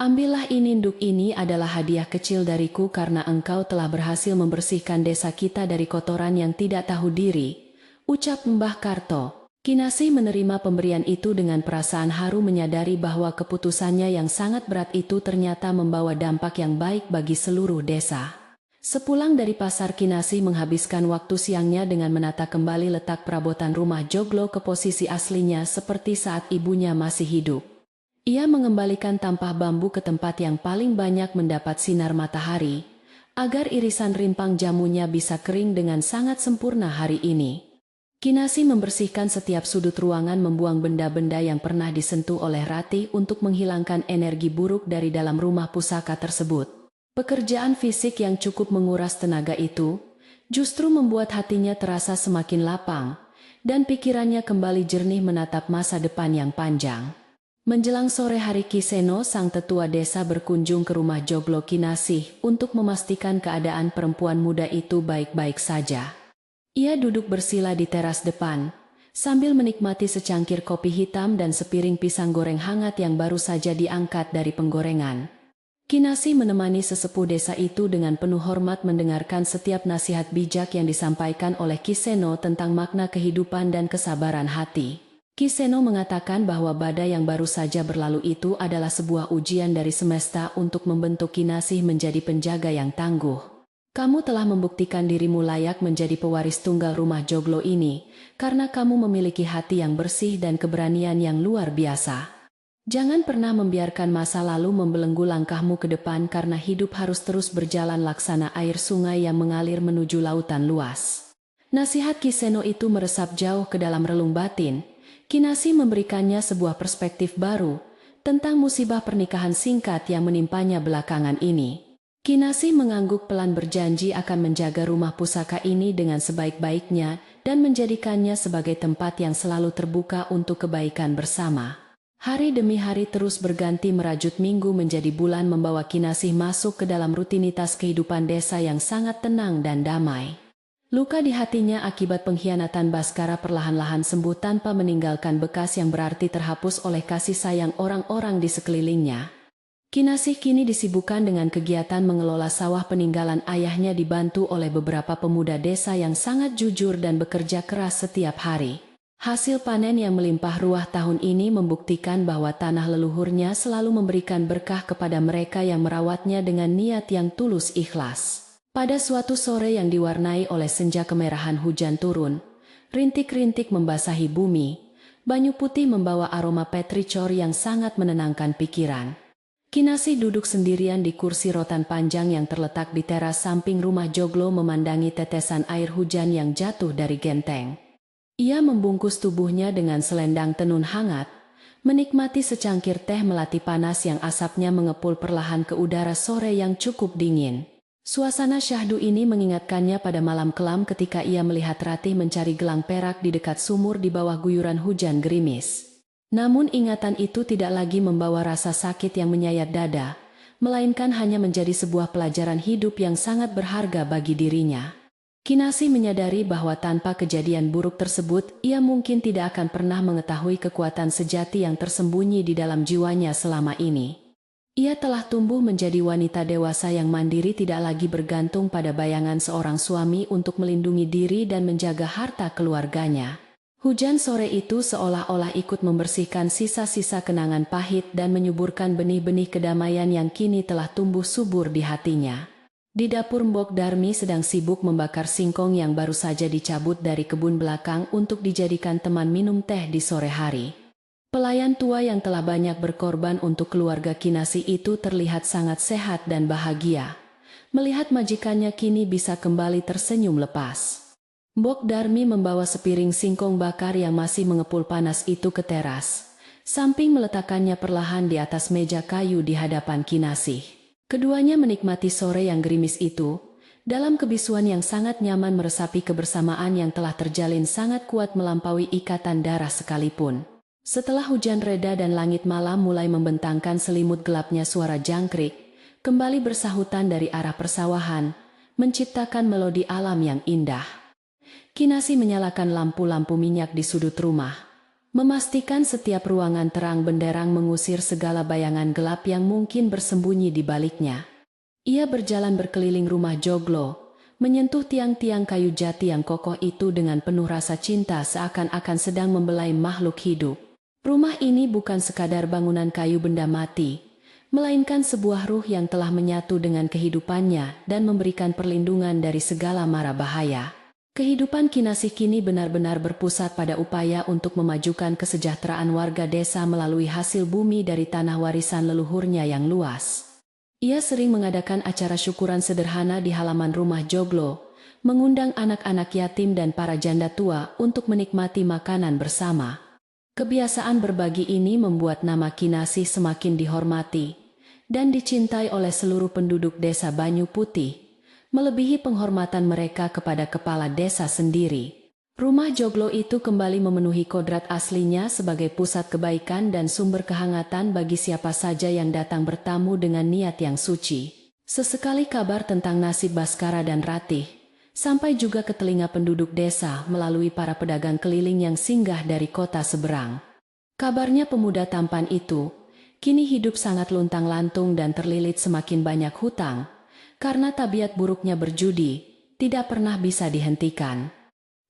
Ambillah ini, Nduk, ini adalah hadiah kecil dariku karena engkau telah berhasil membersihkan desa kita dari kotoran yang tidak tahu diri, ucap Mbah Karto. Kinasih menerima pemberian itu dengan perasaan haru, menyadari bahwa keputusannya yang sangat berat itu ternyata membawa dampak yang baik bagi seluruh desa. Sepulang dari pasar, Kinasih menghabiskan waktu siangnya dengan menata kembali letak perabotan rumah joglo ke posisi aslinya seperti saat ibunya masih hidup. Ia mengembalikan tampah bambu ke tempat yang paling banyak mendapat sinar matahari, agar irisan rimpang jamunya bisa kering dengan sangat sempurna hari ini. Kinasih membersihkan setiap sudut ruangan, membuang benda-benda yang pernah disentuh oleh Ratih untuk menghilangkan energi buruk dari dalam rumah pusaka tersebut. Pekerjaan fisik yang cukup menguras tenaga itu justru membuat hatinya terasa semakin lapang dan pikirannya kembali jernih menatap masa depan yang panjang. Menjelang sore hari, Kiseno, sang tetua desa, berkunjung ke rumah joglo Kinasih untuk memastikan keadaan perempuan muda itu baik-baik saja. Ia duduk bersila di teras depan sambil menikmati secangkir kopi hitam dan sepiring pisang goreng hangat yang baru saja diangkat dari penggorengan. Kinasih menemani sesepuh desa itu dengan penuh hormat, mendengarkan setiap nasihat bijak yang disampaikan oleh Kiseno tentang makna kehidupan dan kesabaran hati. Kiseno mengatakan bahwa badai yang baru saja berlalu itu adalah sebuah ujian dari semesta untuk membentuk Kinasih menjadi penjaga yang tangguh. Kamu telah membuktikan dirimu layak menjadi pewaris tunggal rumah joglo ini, karena kamu memiliki hati yang bersih dan keberanian yang luar biasa. Jangan pernah membiarkan masa lalu membelenggu langkahmu ke depan, karena hidup harus terus berjalan laksana air sungai yang mengalir menuju lautan luas. Nasihat Kiseno itu meresap jauh ke dalam relung batin. Kinasih memberikannya sebuah perspektif baru tentang musibah pernikahan singkat yang menimpanya belakangan ini. Kinasih mengangguk pelan, berjanji akan menjaga rumah pusaka ini dengan sebaik-baiknya dan menjadikannya sebagai tempat yang selalu terbuka untuk kebaikan bersama. Hari demi hari terus berganti, merajut minggu menjadi bulan, membawa Kinasih masuk ke dalam rutinitas kehidupan desa yang sangat tenang dan damai. Luka di hatinya akibat pengkhianatan Baskara perlahan-lahan sembuh tanpa meninggalkan bekas yang berarti terhapus oleh kasih sayang orang-orang di sekelilingnya. Kinasih kini disibukkan dengan kegiatan mengelola sawah peninggalan ayahnya, dibantu oleh beberapa pemuda desa yang sangat jujur dan bekerja keras setiap hari. Hasil panen yang melimpah ruah tahun ini membuktikan bahwa tanah leluhurnya selalu memberikan berkah kepada mereka yang merawatnya dengan niat yang tulus ikhlas. Pada suatu sore yang diwarnai oleh senja kemerahan, hujan turun, rintik-rintik membasahi bumi, banyu putih membawa aroma petricor yang sangat menenangkan pikiran. Kinasih duduk sendirian di kursi rotan panjang yang terletak di teras samping rumah joglo, memandangi tetesan air hujan yang jatuh dari genteng. Ia membungkus tubuhnya dengan selendang tenun hangat, menikmati secangkir teh melati panas yang asapnya mengepul perlahan ke udara sore yang cukup dingin. Suasana syahdu ini mengingatkannya pada malam kelam ketika ia melihat Ratih mencari gelang perak di dekat sumur di bawah guyuran hujan gerimis. Namun ingatan itu tidak lagi membawa rasa sakit yang menyayat dada, melainkan hanya menjadi sebuah pelajaran hidup yang sangat berharga bagi dirinya. Kinasih menyadari bahwa tanpa kejadian buruk tersebut, ia mungkin tidak akan pernah mengetahui kekuatan sejati yang tersembunyi di dalam jiwanya selama ini. Ia telah tumbuh menjadi wanita dewasa yang mandiri, tidak lagi bergantung pada bayangan seorang suami untuk melindungi diri dan menjaga harta keluarganya. Hujan sore itu seolah-olah ikut membersihkan sisa-sisa kenangan pahit dan menyuburkan benih-benih kedamaian yang kini telah tumbuh subur di hatinya. Di dapur, Mbok Darmi sedang sibuk membakar singkong yang baru saja dicabut dari kebun belakang untuk dijadikan teman minum teh di sore hari. Pelayan tua yang telah banyak berkorban untuk keluarga Kinasih itu terlihat sangat sehat dan bahagia. Melihat majikannya kini bisa kembali tersenyum lepas. Mbok Darmi membawa sepiring singkong bakar yang masih mengepul panas itu ke teras, samping meletakkannya perlahan di atas meja kayu di hadapan Kinasih. Keduanya menikmati sore yang gerimis itu, dalam kebisuan yang sangat nyaman, meresapi kebersamaan yang telah terjalin sangat kuat melampaui ikatan darah sekalipun. Setelah hujan reda dan langit malam mulai membentangkan selimut gelapnya, suara jangkrik kembali bersahutan dari arah persawahan, menciptakan melodi alam yang indah. Kinasih menyalakan lampu-lampu minyak di sudut rumah, memastikan setiap ruangan terang benderang, mengusir segala bayangan gelap yang mungkin bersembunyi di baliknya. Ia berjalan berkeliling rumah joglo, menyentuh tiang-tiang kayu jati yang kokoh itu dengan penuh rasa cinta, seakan-akan sedang membelai makhluk hidup. Rumah ini bukan sekadar bangunan kayu benda mati, melainkan sebuah ruh yang telah menyatu dengan kehidupannya dan memberikan perlindungan dari segala mara bahaya. Kehidupan Kinasih kini benar-benar berpusat pada upaya untuk memajukan kesejahteraan warga desa melalui hasil bumi dari tanah warisan leluhurnya yang luas. Ia sering mengadakan acara syukuran sederhana di halaman rumah joglo, mengundang anak-anak yatim dan para janda tua untuk menikmati makanan bersama. Kebiasaan berbagi ini membuat nama Kinasih semakin dihormati dan dicintai oleh seluruh penduduk desa Banyu Putih, melebihi penghormatan mereka kepada kepala desa sendiri. Rumah joglo itu kembali memenuhi kodrat aslinya sebagai pusat kebaikan dan sumber kehangatan bagi siapa saja yang datang bertamu dengan niat yang suci. Sesekali kabar tentang nasib Baskara dan Ratih sampai juga ke telinga penduduk desa melalui para pedagang keliling yang singgah dari kota seberang. Kabarnya pemuda tampan itu kini hidup sangat luntang-lantung dan terlilit semakin banyak hutang, karena tabiat buruknya berjudi tidak pernah bisa dihentikan.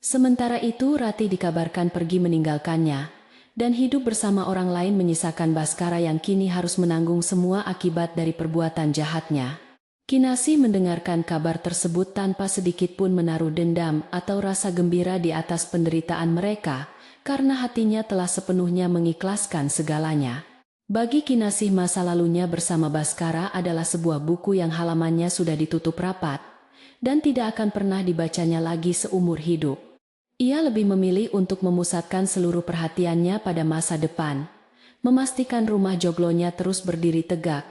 Sementara itu Ratih dikabarkan pergi meninggalkannya dan hidup bersama orang lain, menyisakan Baskara yang kini harus menanggung semua akibat dari perbuatan jahatnya. Kinasih mendengarkan kabar tersebut tanpa sedikit pun menaruh dendam atau rasa gembira di atas penderitaan mereka, karena hatinya telah sepenuhnya mengikhlaskan segalanya. Bagi Kinasih, masa lalunya bersama Baskara adalah sebuah buku yang halamannya sudah ditutup rapat dan tidak akan pernah dibacanya lagi seumur hidup. Ia lebih memilih untuk memusatkan seluruh perhatiannya pada masa depan, memastikan rumah joglonya terus berdiri tegak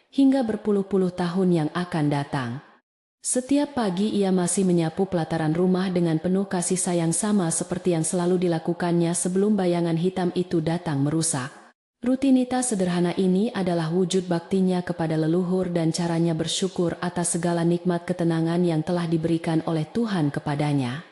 hingga berpuluh-puluh tahun yang akan datang. Setiap pagi ia masih menyapu pelataran rumah dengan penuh kasih sayang, sama seperti yang selalu dilakukannya sebelum bayangan hitam itu datang merusak. Rutinitas sederhana ini adalah wujud baktinya kepada leluhur dan caranya bersyukur atas segala nikmat ketenangan yang telah diberikan oleh Tuhan kepadanya.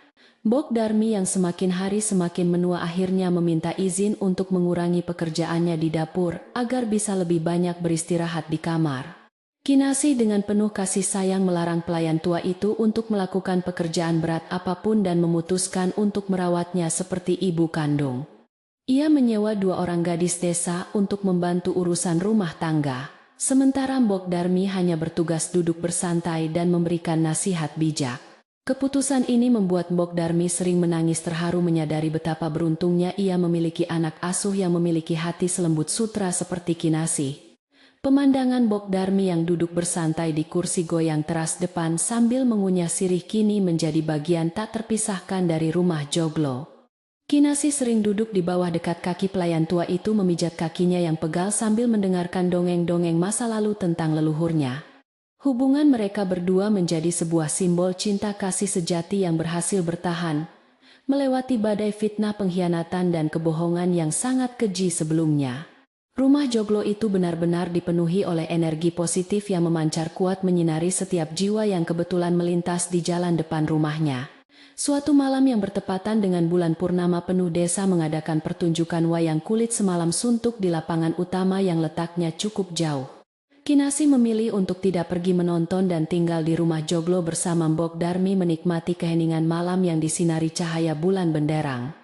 Mbok Darmi yang semakin hari semakin menua akhirnya meminta izin untuk mengurangi pekerjaannya di dapur agar bisa lebih banyak beristirahat di kamar. Kinasih dengan penuh kasih sayang melarang pelayan tua itu untuk melakukan pekerjaan berat apapun dan memutuskan untuk merawatnya seperti ibu kandung. Ia menyewa 2 orang gadis desa untuk membantu urusan rumah tangga, sementara Mbok Darmi hanya bertugas duduk bersantai dan memberikan nasihat bijak. Keputusan ini membuat Mbok Darmi sering menangis terharu menyadari betapa beruntungnya ia memiliki anak asuh yang memiliki hati selembut sutra seperti Kinasih. Pemandangan Mbok Darmi yang duduk bersantai di kursi goyang teras depan sambil mengunyah sirih kini menjadi bagian tak terpisahkan dari rumah joglo. Kinasih sering duduk di bawah dekat kaki pelayan tua itu, memijat kakinya yang pegal sambil mendengarkan dongeng-dongeng masa lalu tentang leluhurnya. Hubungan mereka berdua menjadi sebuah simbol cinta kasih sejati yang berhasil bertahan, melewati badai fitnah, pengkhianatan dan kebohongan yang sangat keji sebelumnya. Rumah joglo itu benar-benar dipenuhi oleh energi positif yang memancar kuat menyinari setiap jiwa yang kebetulan melintas di jalan depan rumahnya. Suatu malam yang bertepatan dengan bulan purnama penuh, desa mengadakan pertunjukan wayang kulit semalam suntuk di lapangan utama yang letaknya cukup jauh. Kinasih memilih untuk tidak pergi menonton dan tinggal di rumah joglo bersama Mbok Darmi menikmati keheningan malam yang disinari cahaya bulan benderang.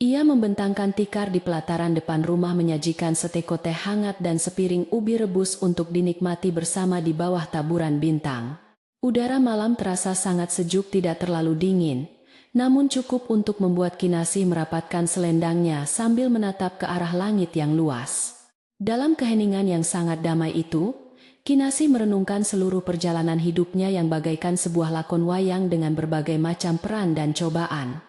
Ia membentangkan tikar di pelataran depan rumah, menyajikan seteko teh hangat dan sepiring ubi rebus untuk dinikmati bersama di bawah taburan bintang. Udara malam terasa sangat sejuk, tidak terlalu dingin, namun cukup untuk membuat Kinasih merapatkan selendangnya sambil menatap ke arah langit yang luas. Dalam keheningan yang sangat damai itu, Kinasih merenungkan seluruh perjalanan hidupnya yang bagaikan sebuah lakon wayang dengan berbagai macam peran dan cobaan.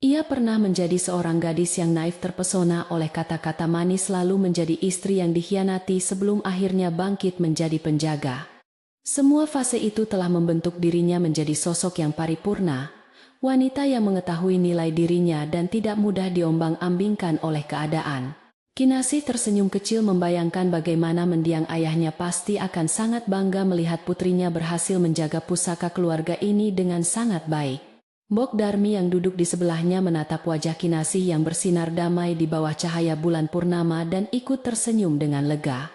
Ia pernah menjadi seorang gadis yang naif, terpesona oleh kata-kata manis, lalu menjadi istri yang dikhianati sebelum akhirnya bangkit menjadi penjaga. Semua fase itu telah membentuk dirinya menjadi sosok yang paripurna, wanita yang mengetahui nilai dirinya dan tidak mudah diombang-ambingkan oleh keadaan. Kinasih tersenyum kecil membayangkan bagaimana mendiang ayahnya pasti akan sangat bangga melihat putrinya berhasil menjaga pusaka keluarga ini dengan sangat baik. Mbok Darmi yang duduk di sebelahnya menatap wajah Kinasih yang bersinar damai di bawah cahaya bulan purnama dan ikut tersenyum dengan lega.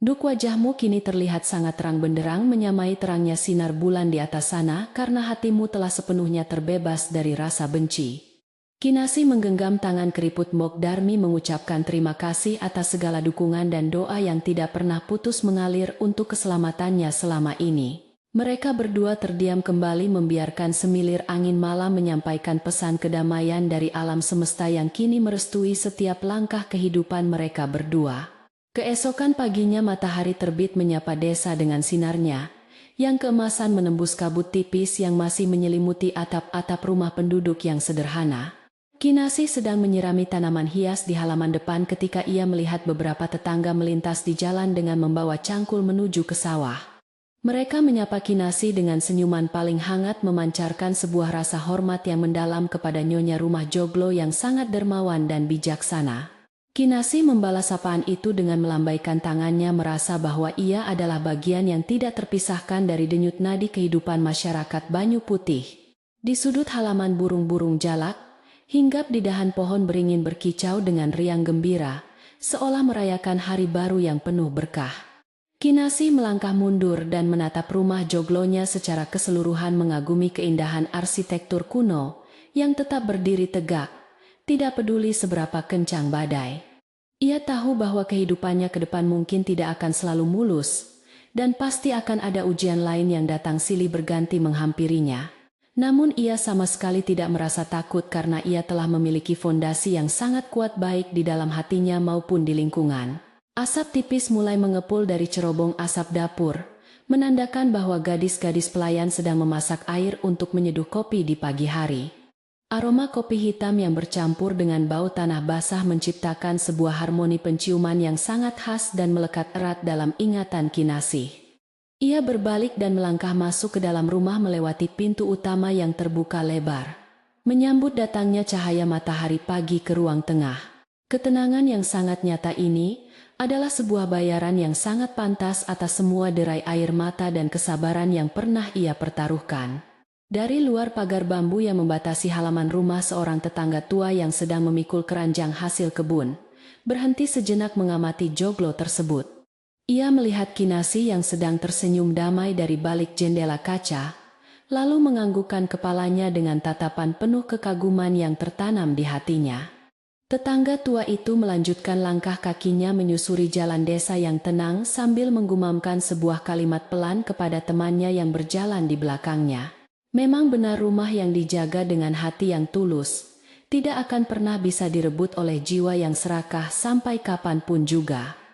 "Duk, wajahmu kini terlihat sangat terang benderang menyamai terangnya sinar bulan di atas sana, karena hatimu telah sepenuhnya terbebas dari rasa benci." Kinasi menggenggam tangan keriput Mogdarmi mengucapkan terima kasih atas segala dukungan dan doa yang tidak pernah putus mengalir untuk keselamatannya selama ini. Mereka berdua terdiam kembali membiarkan semilir angin malam menyampaikan pesan kedamaian dari alam semesta yang kini merestui setiap langkah kehidupan mereka berdua. Keesokan paginya matahari terbit menyapa desa dengan sinarnya, yang keemasan menembus kabut tipis yang masih menyelimuti atap-atap rumah penduduk yang sederhana. Kinasi sedang menyirami tanaman hias di halaman depan ketika ia melihat beberapa tetangga melintas di jalan dengan membawa cangkul menuju ke sawah. Mereka menyapa Kinasi dengan senyuman paling hangat memancarkan sebuah rasa hormat yang mendalam kepada nyonya rumah joglo yang sangat dermawan dan bijaksana. Kinasi membalas sapaan itu dengan melambaikan tangannya merasa bahwa ia adalah bagian yang tidak terpisahkan dari denyut nadi kehidupan masyarakat Banyu Putih. Di sudut halaman burung-burung jalak, hinggap di dahan pohon beringin berkicau dengan riang gembira, seolah merayakan hari baru yang penuh berkah. Kinasi melangkah mundur dan menatap rumah joglonya secara keseluruhan mengagumi keindahan arsitektur kuno yang tetap berdiri tegak, tidak peduli seberapa kencang badai. Ia tahu bahwa kehidupannya ke depan mungkin tidak akan selalu mulus, dan pasti akan ada ujian lain yang datang silih berganti menghampirinya. Namun ia sama sekali tidak merasa takut karena ia telah memiliki fondasi yang sangat kuat baik di dalam hatinya maupun di lingkungan. Asap tipis mulai mengepul dari cerobong asap dapur, menandakan bahwa gadis-gadis pelayan sedang memasak air untuk menyeduh kopi di pagi hari. Aroma kopi hitam yang bercampur dengan bau tanah basah menciptakan sebuah harmoni penciuman yang sangat khas dan melekat erat dalam ingatan Kinasi. Ia berbalik dan melangkah masuk ke dalam rumah melewati pintu utama yang terbuka lebar, menyambut datangnya cahaya matahari pagi ke ruang tengah. Ketenangan yang sangat nyata ini adalah sebuah bayaran yang sangat pantas atas semua derai air mata dan kesabaran yang pernah ia pertaruhkan. Dari luar pagar bambu yang membatasi halaman rumah seorang tetangga tua yang sedang memikul keranjang hasil kebun, berhenti sejenak mengamati joglo tersebut. Ia melihat Kinasi yang sedang tersenyum damai dari balik jendela kaca, lalu menganggukkan kepalanya dengan tatapan penuh kekaguman yang tertanam di hatinya. Tetangga tua itu melanjutkan langkah kakinya menyusuri jalan desa yang tenang sambil menggumamkan sebuah kalimat pelan kepada temannya yang berjalan di belakangnya. Memang benar rumah yang dijaga dengan hati yang tulus, tidak akan pernah bisa direbut oleh jiwa yang serakah sampai kapanpun juga.